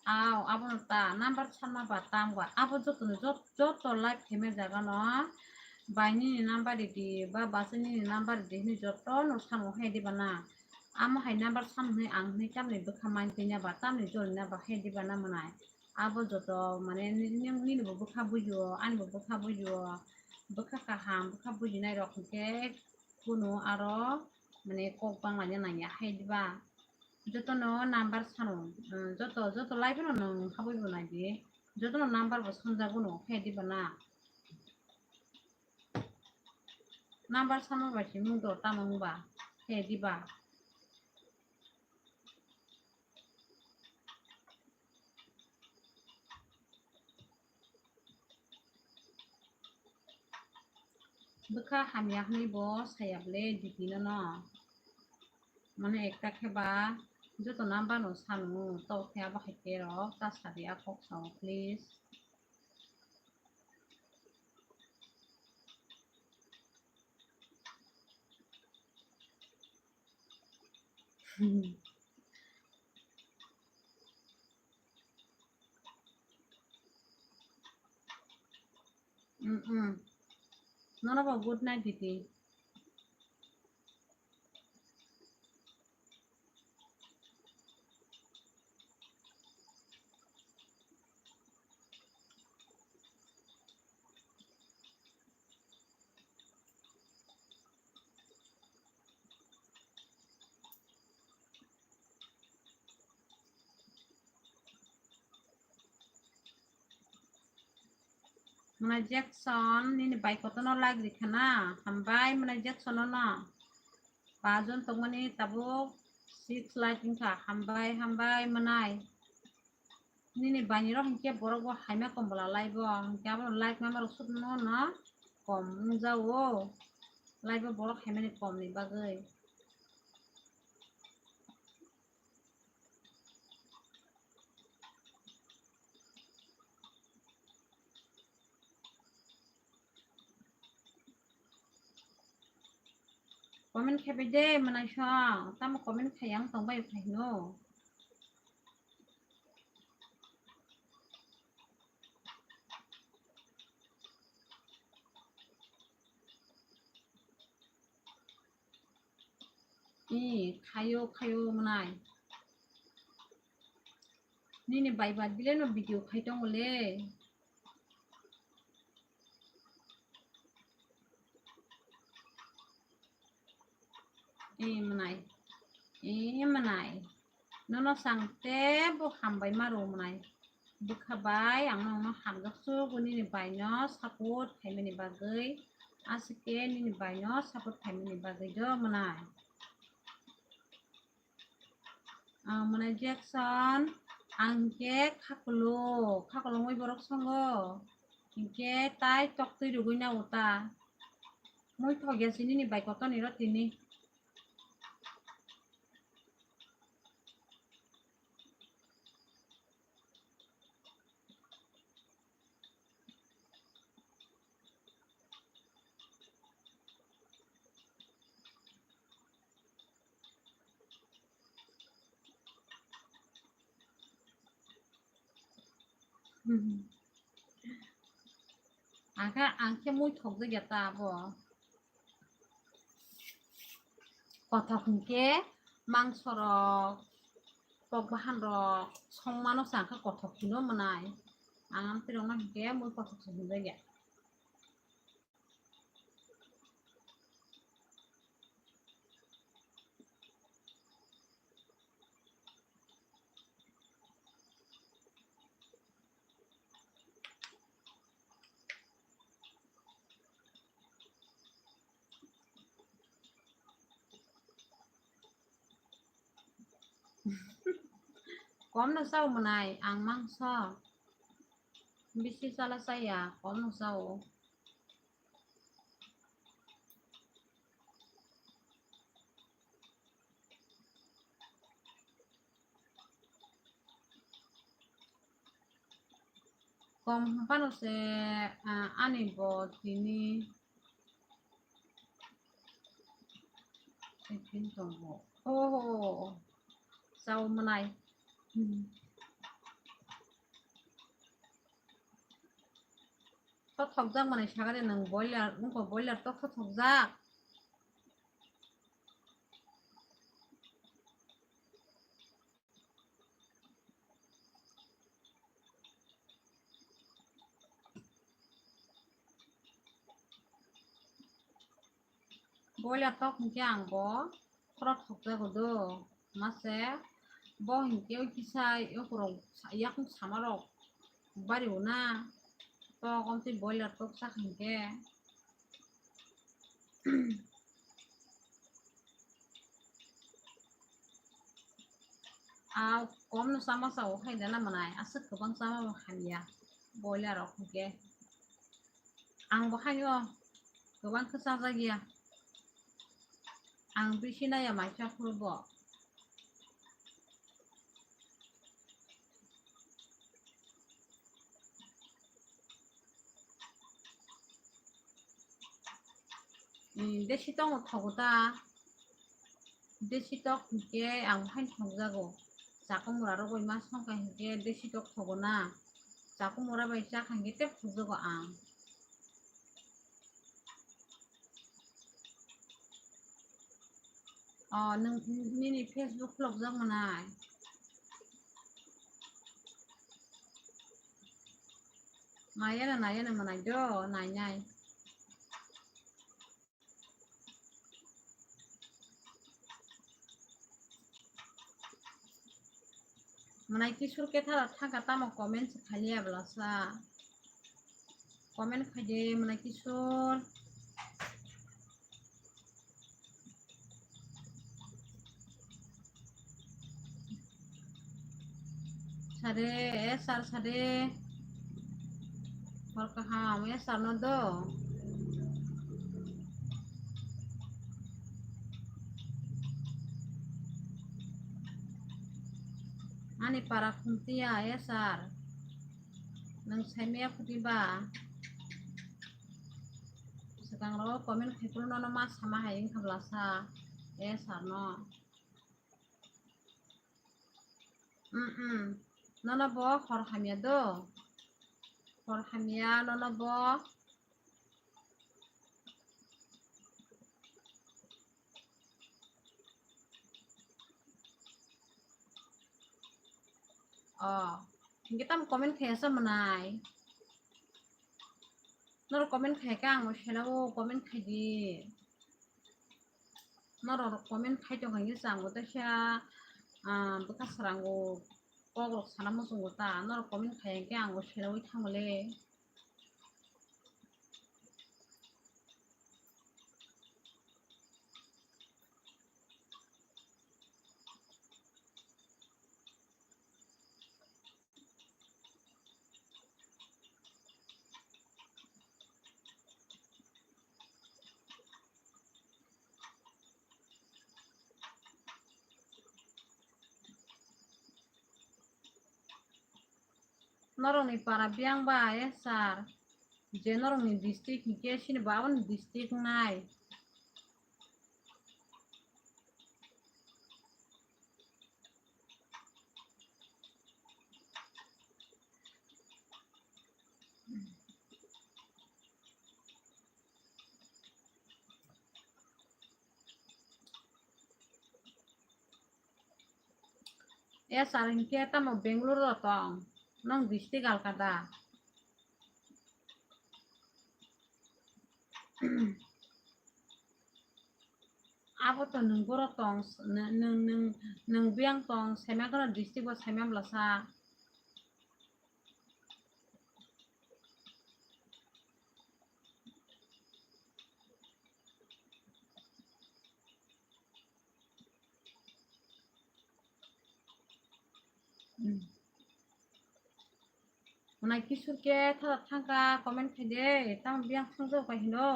aw abono ta number sama batam gwa abo joto like theme jaga no baini ni number di ba basini ni number di ni joto no samo diba na amo hai number sam ni ang ni kam ni bukhamai tinya batam ni jol na ba diba na manai abo joto mane ni bo bukha bujo ani bo bukha bujo bukha kaham bukha buji nai rok ke kuno aro mane kok bang lanya nanya diba joto no number sano joto live no nang haboi bonai di joto no number bo sonja guno diba na number sano ba si mung do tamang ba diba bukha hamyak ni bo sayable dipino no mane ekta kheba joto number no sanu to kheba ba khete ro ta sadi akok saw please Nona good night Didi. Mana Jackson ini baik kau tono like di kana hambai mana Jackson nona bajon tongmani tabuk 6 like ingka hambai manai ini banyak orang hingga borok gua haime kombala like gua hingga apa like memang rusuk nona kom jauh like gua borok haime ni kom ni bagai komen kayak beda mana syang tamu komen kayang tong bayu kayno kayo manai ini bayi buat bila no video kayak dong boleh manai nono sangte bu hambai maru manai bukhabai ang no hamgaksu guni ni baino saput kaimeni bagai asike ni baino saput kaimeni bagai do manai manai Jackson angke kakulo moi borok songo ingke tai tok tui rugui na uta moi thogia sini ni bai koto ni rotini angke moi thok ja ta bo kothok hingke mangso rok tok bahan rok songmano sangka kothok hino manai ang tirong na hingke moi kothok songja ya kom no sao manai ang mangso bisi salah saya kom no sao kom pano se ani bo tini oh sao manai tok jak manai sagare nang boiler tok jak boiler tok hingke ang bo khorok thok jagodo mase bo hingke kisai yokorok yak samarok bari una to komti boiler tok sak hingke kom no sama sao khai dana manai asuk kobang sama khania boiler rok hingke ang bo khayo kobang kesa jagia ang bisina ya maisa khurbo desi tong thogoda Desi tok hingke ang hain thongjago jakung mura rogoi ma songkha hingke desi tok thogona jakung mura bai jak hingke tep thogjago ang nung nini Facebook khulogjak manai nayana manai do nainai manai kisur ke thangka tamo comment khaliya blasa comment khaide manai kisur sare sar sare hor kaham sar no do ani para khuntia sar nang saimea khutiba sekang ro comment khaipur no ma sama haing khablasa sar no nono bo hor hamia do hor hamia nono bo kita komen khayasa manai nor komen khayka ang shelao komen khaydi nor komen khayto hangi sango ta sha bekas rango kogro sana musungo ta nor komen khayke ang shelao thamole norong ni para biang ba sar je norong ni district ni ke sini bawan district nai sar hingke tamo Bengaluru tong nong district alkada abo to nung goro tong nung biang tong sema goro district bo sema blasa manai kisur ke thangka comment khaide tam biang thangjo ka hino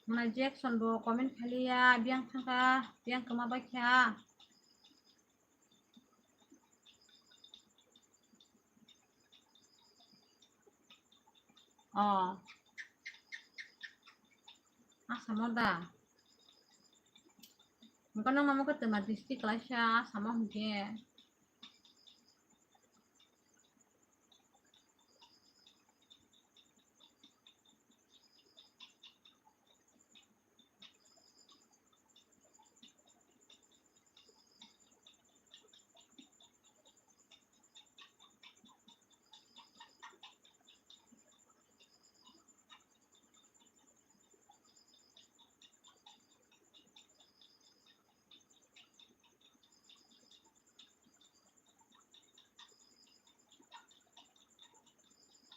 manai Jackson bo comment khaliya biang thangka biang kama bakya asamoda mungkin nang mama ketemu district kelasnya sama mungkin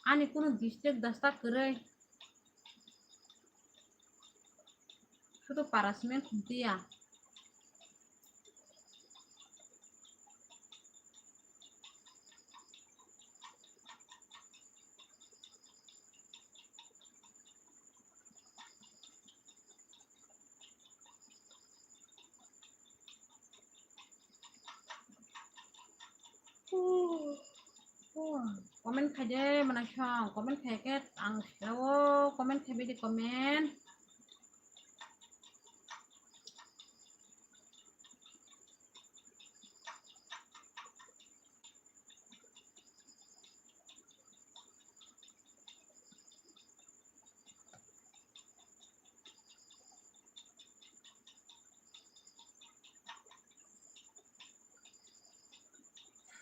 ani kuno district dasta kere শুধু পারাসমেন্ট দিয়া komen khaje mana song komen khake ang selo komen khabe di komen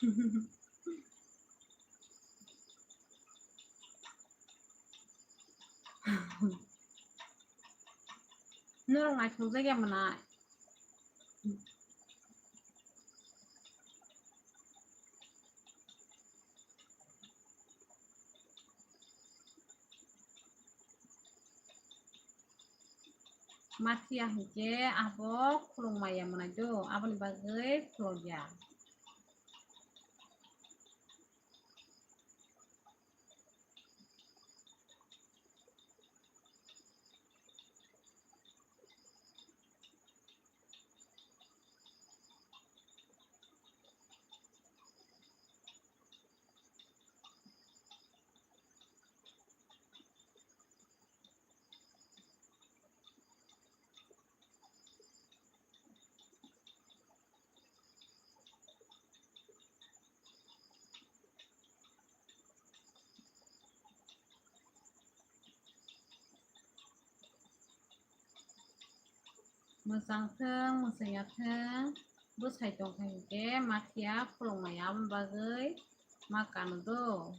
Nó ngày thường sẽ game mà lại mati aja apa kurung maya mana jo apa nih bagai keluarga musang theng musanya theng bus hai tong hai ke matia kurung maya bagai makan tuh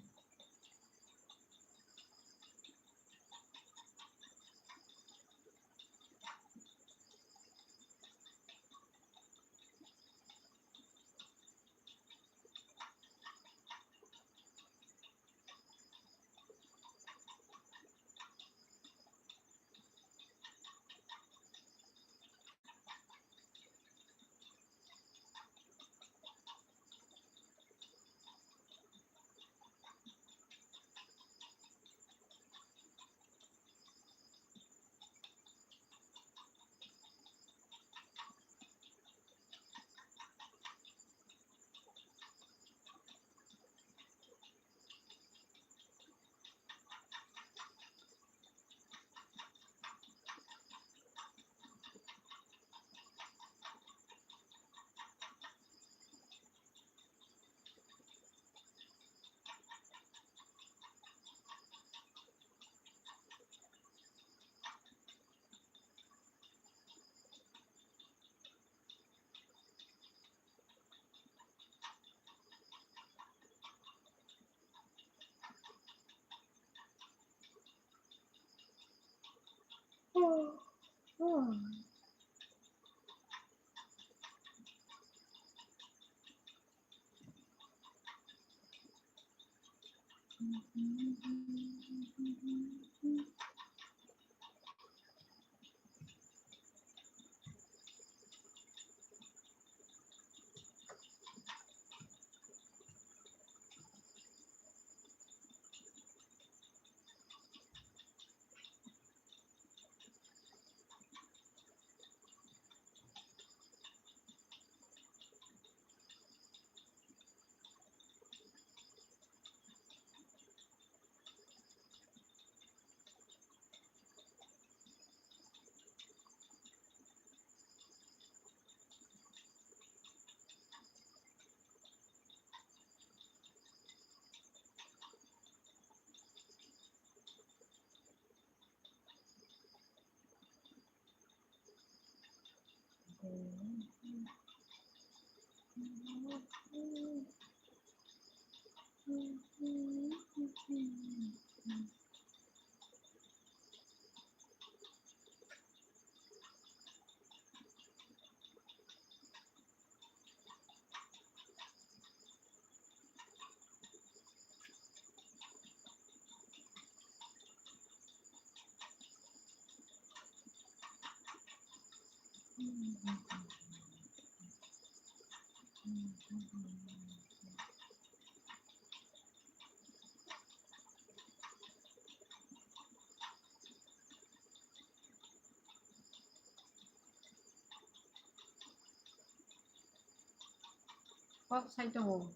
kok saya tunggu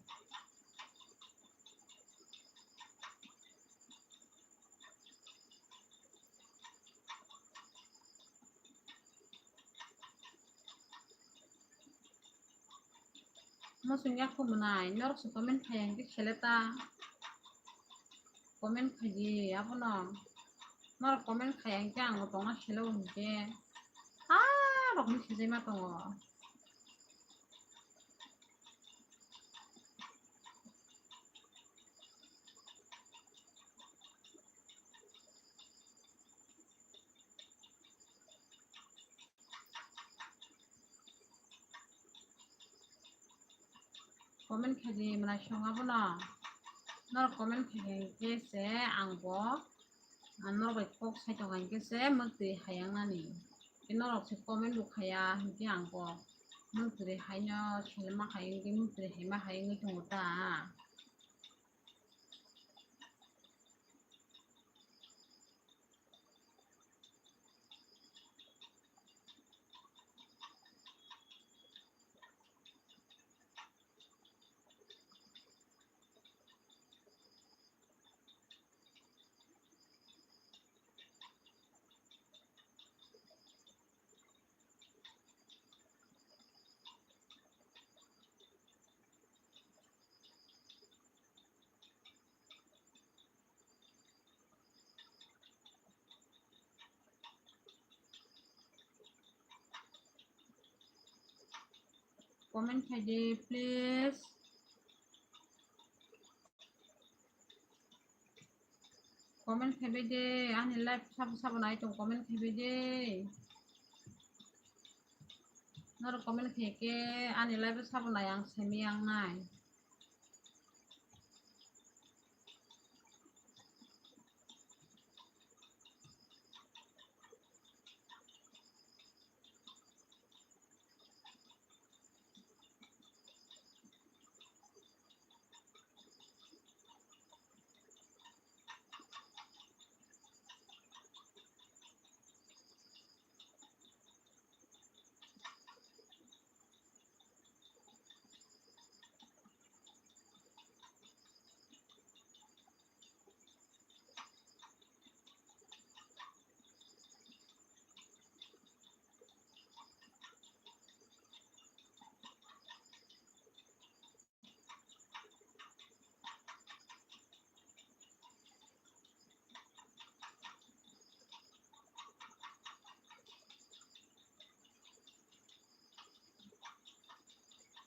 maksudnya aku menai nor su komen kayak yang seleta komen kaji apa nong nor komen kayak yang utong na selo ke rok ni sih mah tunggu comment khaji mana shongabo na nor comment khaji se angbo nor bai kok sai to gan se mukti hayang nani nor se comment bu khaya ki angbo mukti hayno selma hayang ki mukti hayma hayang ni tongta comment khaji please comment khabe de ani live sab nai to comment khabe de nor comment kheke ani live sab nai ang semi ang nai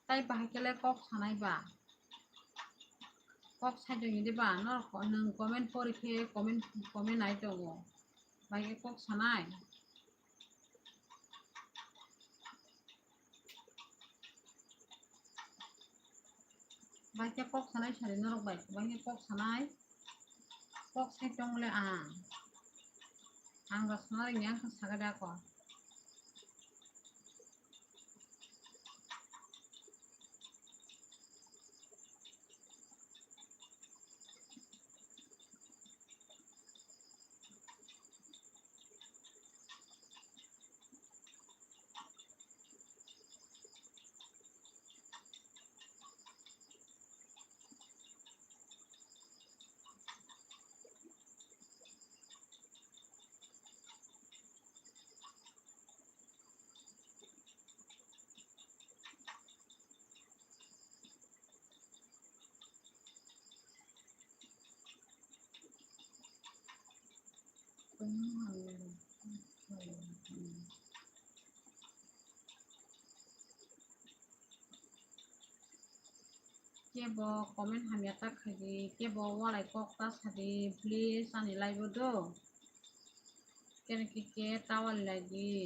tai bahakele kok sanai ba kok sajo ni ba nor ko nang comment porikhe comment nai to go bai kok sanai bai kok sanai sari nor bai kok sanai kok sai tong le ang ga sanai yang sagada ko kebo comment hamya tak khaji kebo walai kok ta sadi please ani live do ken ke tawal lagi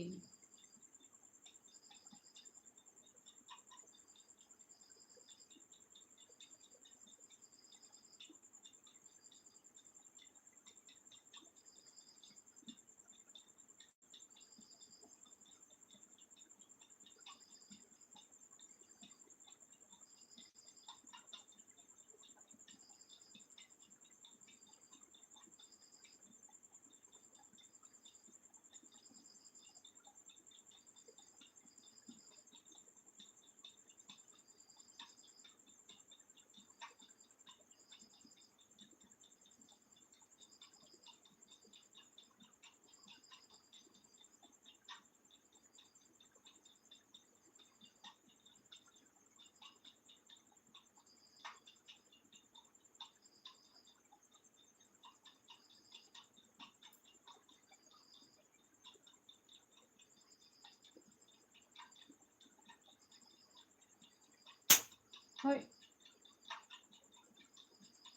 thôi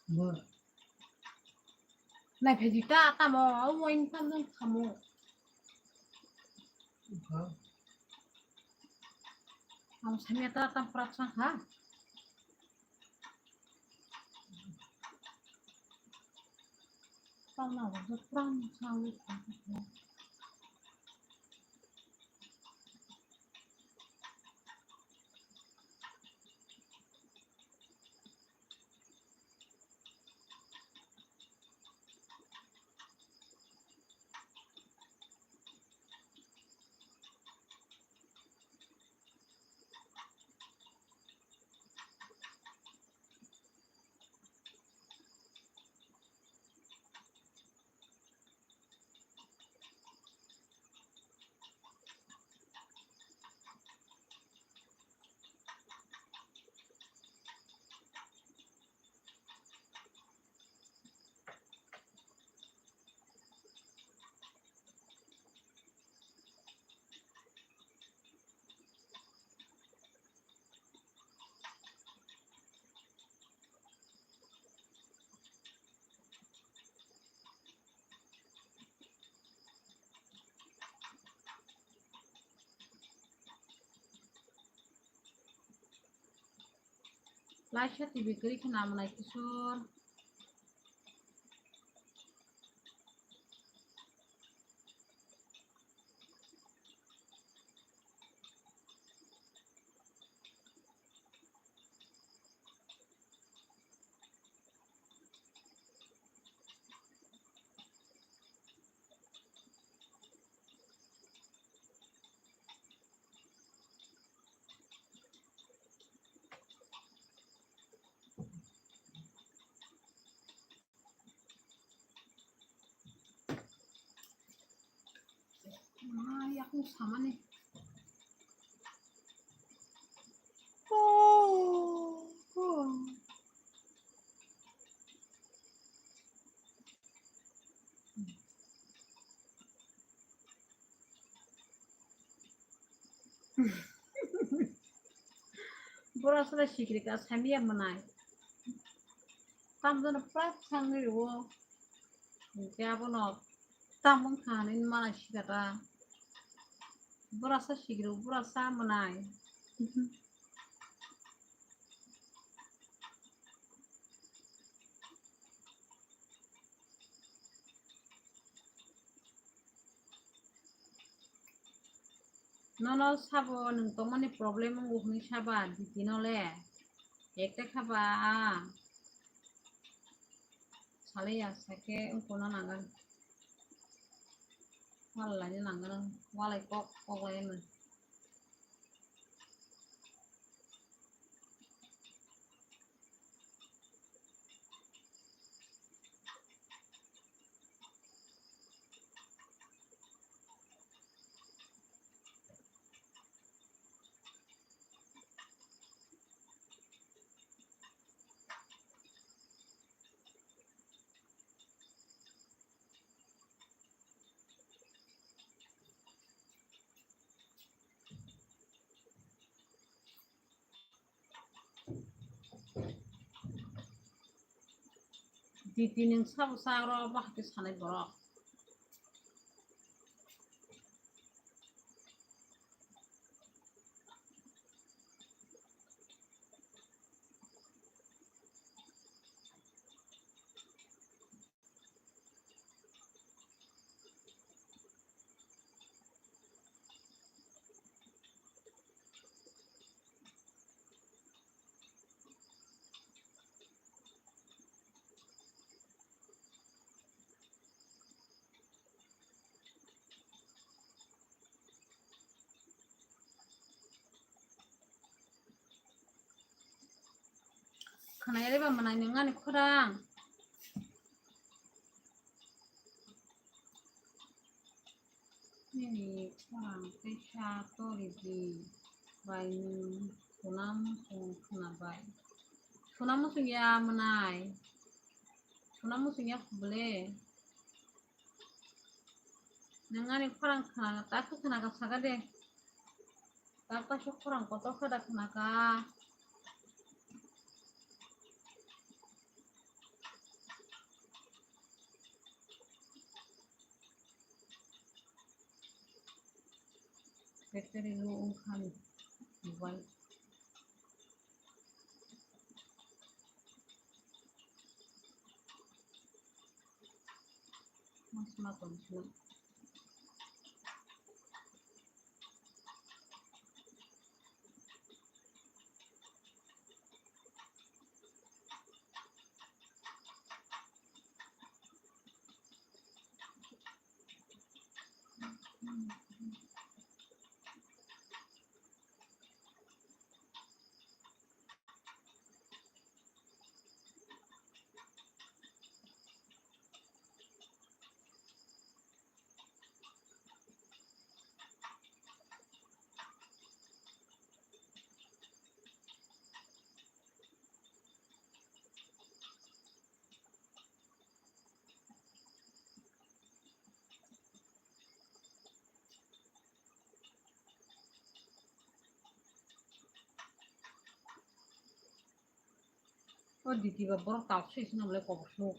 vâng này phải gì ta mò ông anh ta không thầm mò ông xem ta prat sang ha Tao nào rất rong sao ấy. Lasha TV kiri kenapa naik kisur? Ay, aku sama nih. Burası şikri sen bir yemenay. Tam da prat sangi wo. Kaya bunu tam kanin mana şikara. Burası şikri burası menay. Nono sabo nung tomani problem ng uhni saba ditino le. Ekte khaba. Sale ya sake ungkona nangan. Wala ni nangan wala kok lain. Ditining sabo saro bah ke sanai borok. Kanaya riba manay nga ni kurang. Ini kurang pesha to ribi. Bayi sunam sung kenabay. Sunam sung ya manay. Sunam sung ya kubele. Nga ni kurang kana taku kanaka sagade. Taka syo kurang koto kada kanaka. Peteri lu ungkan buwan. Mas makan belum? Oh, di tiga borok taksis na boleh kopsuk.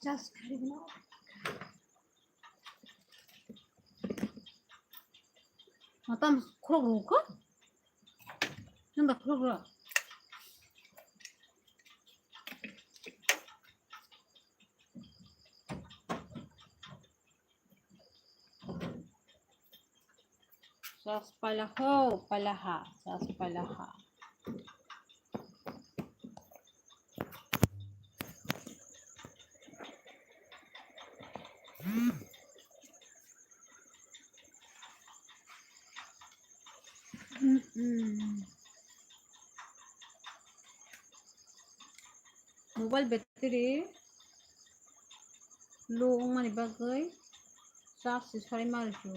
Just kali na. Matam krogo ko? Nanda krogo. Sas palaho, palaha, sas palaha. Mobile battery low mani bagay charge sari marju.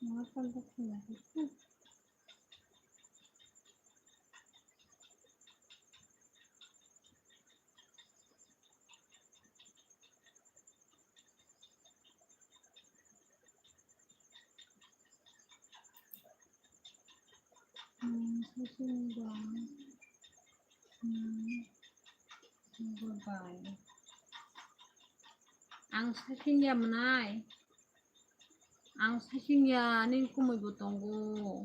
Makan tak sesimbang. Goodbye. Ang sasinnya menai. Ang sasinnya nin kumui botonggo.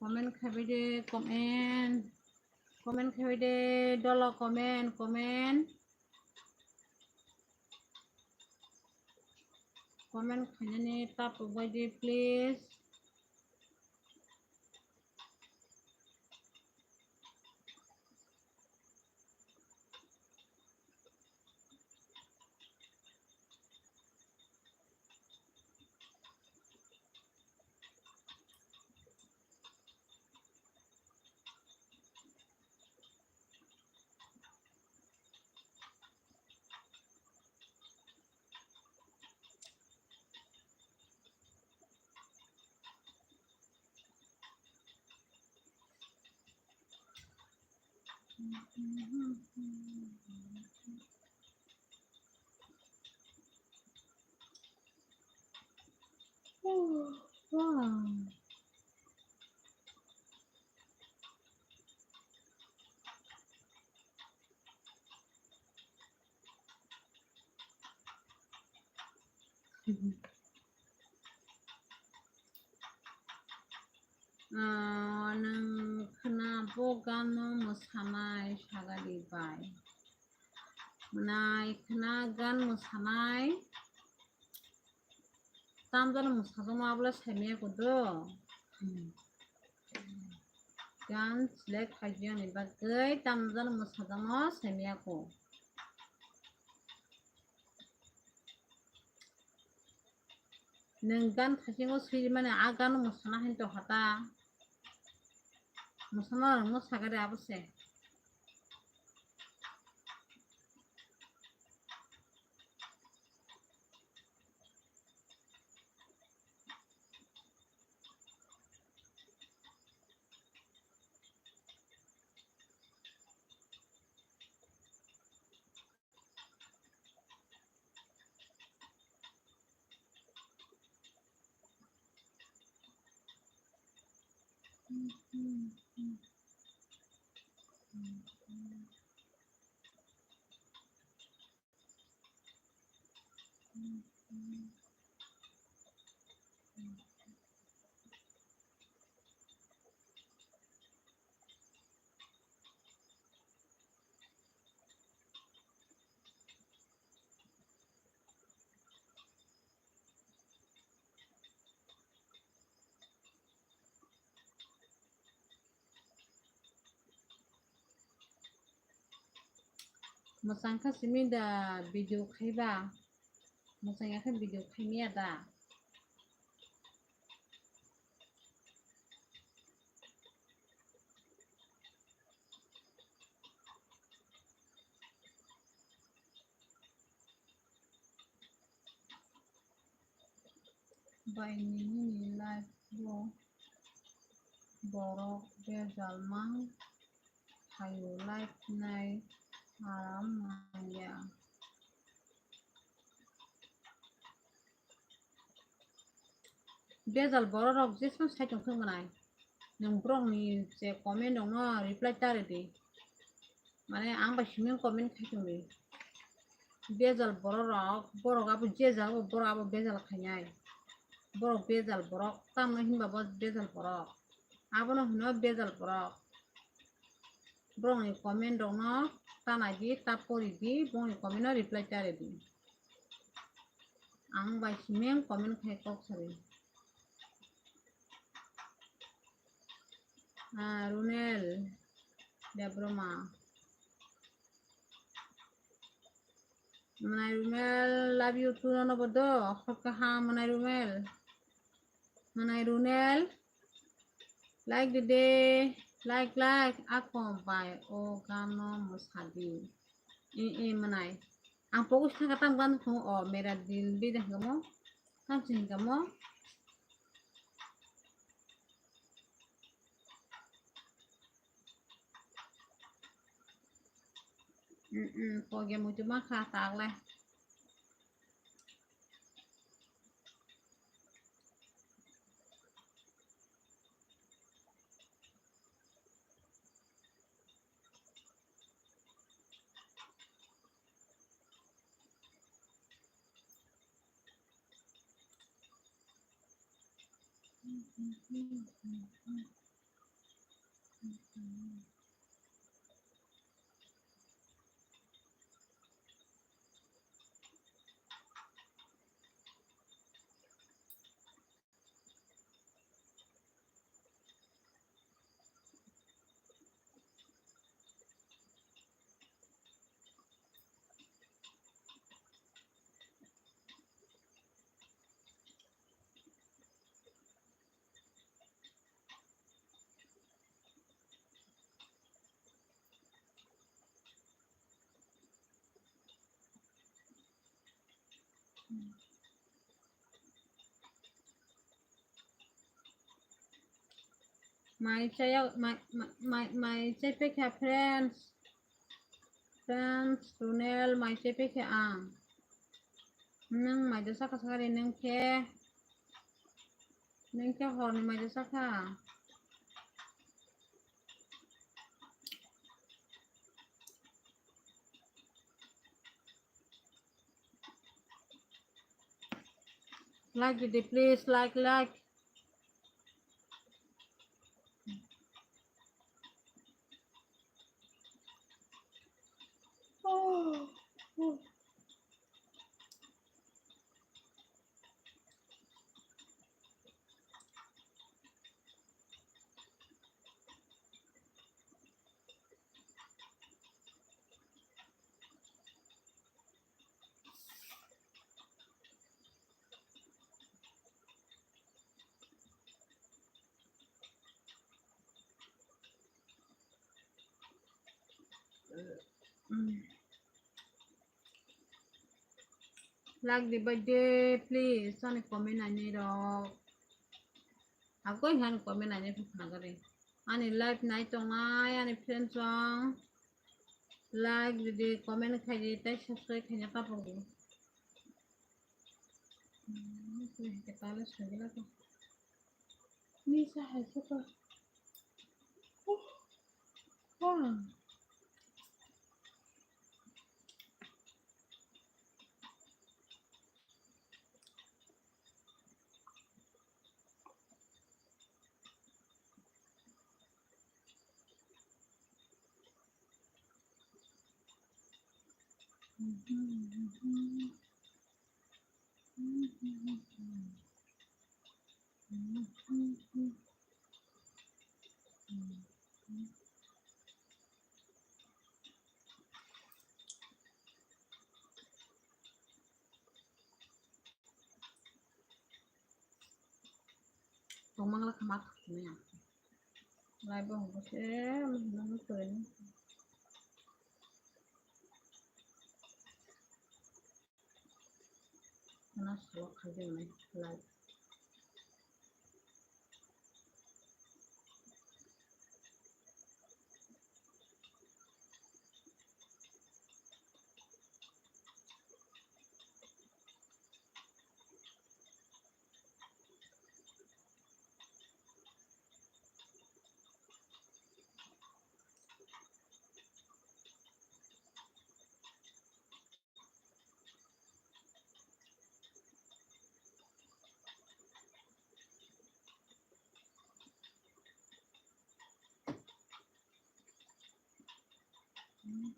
Komen খাবি দে komen খাবি দে dolo komen খাইनानै tap होबाय दे please. Wow. Nang kenapa kamu mosaनाय sagaribay menai kenagan mosaनाय tamjan mosajong mabla saimiya kodo gan select hajian ni bagai tamjan mosajong saimiya ko nenggan thasing sui mane agan mosana hinto hata mosana mo sagari abose mosangka simi da video khaiba mosangya kha video khaimiya da baini live bo borok bejalmang hayu live nai haram maya bezal borok jesmo saitung khangmanai nang brong ni je comment dong no reply tare di mane ang ba simen comment khaitung ni bezal borok borok abo jezal borok abo bezal khanyai borok bezal borok tam no hinba bo bezal borok abo no hino bezal borok brong ni comment dong no tanai di tapori di brong ni comment no reply tare di ang ba simen comment khai kok sari Runel Debroma Manai Rumel love you too no bodo khokha Manai Runel like the day like ako by Ogano Musadi Manai ang fokus na katang ban kung mera dil bidah gamo kamsin gamo Poge mo cuma khatak leh my CPK friends Runel my CPK nang my jasa kasari nang ke hor ni my jasa ka like it please like like the birthday please sana comment ani dok aku ingat comment ani phagare ani live night tongai ani friend song like the comment khai di tai subscribe khai ka pagi kita harus segala tuh ini sah suka wah Tumang lah kemak ni ya. Lai bong ko se nang tuin. Mana suak kaje ni lai.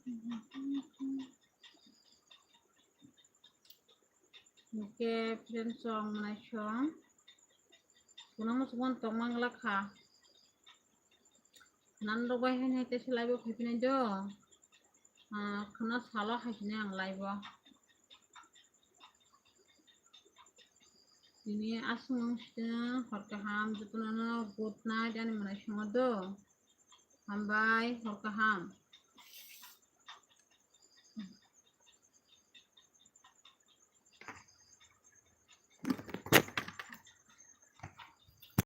Oke, friend song mana song? Kuna mo sukon tong mangla kha. Nando bai hen hete selaibo khapine do. Khana salo haikine ang laibo. Ini asung sida horkaham jutuna good night ani mana song do. Hambai horkaham.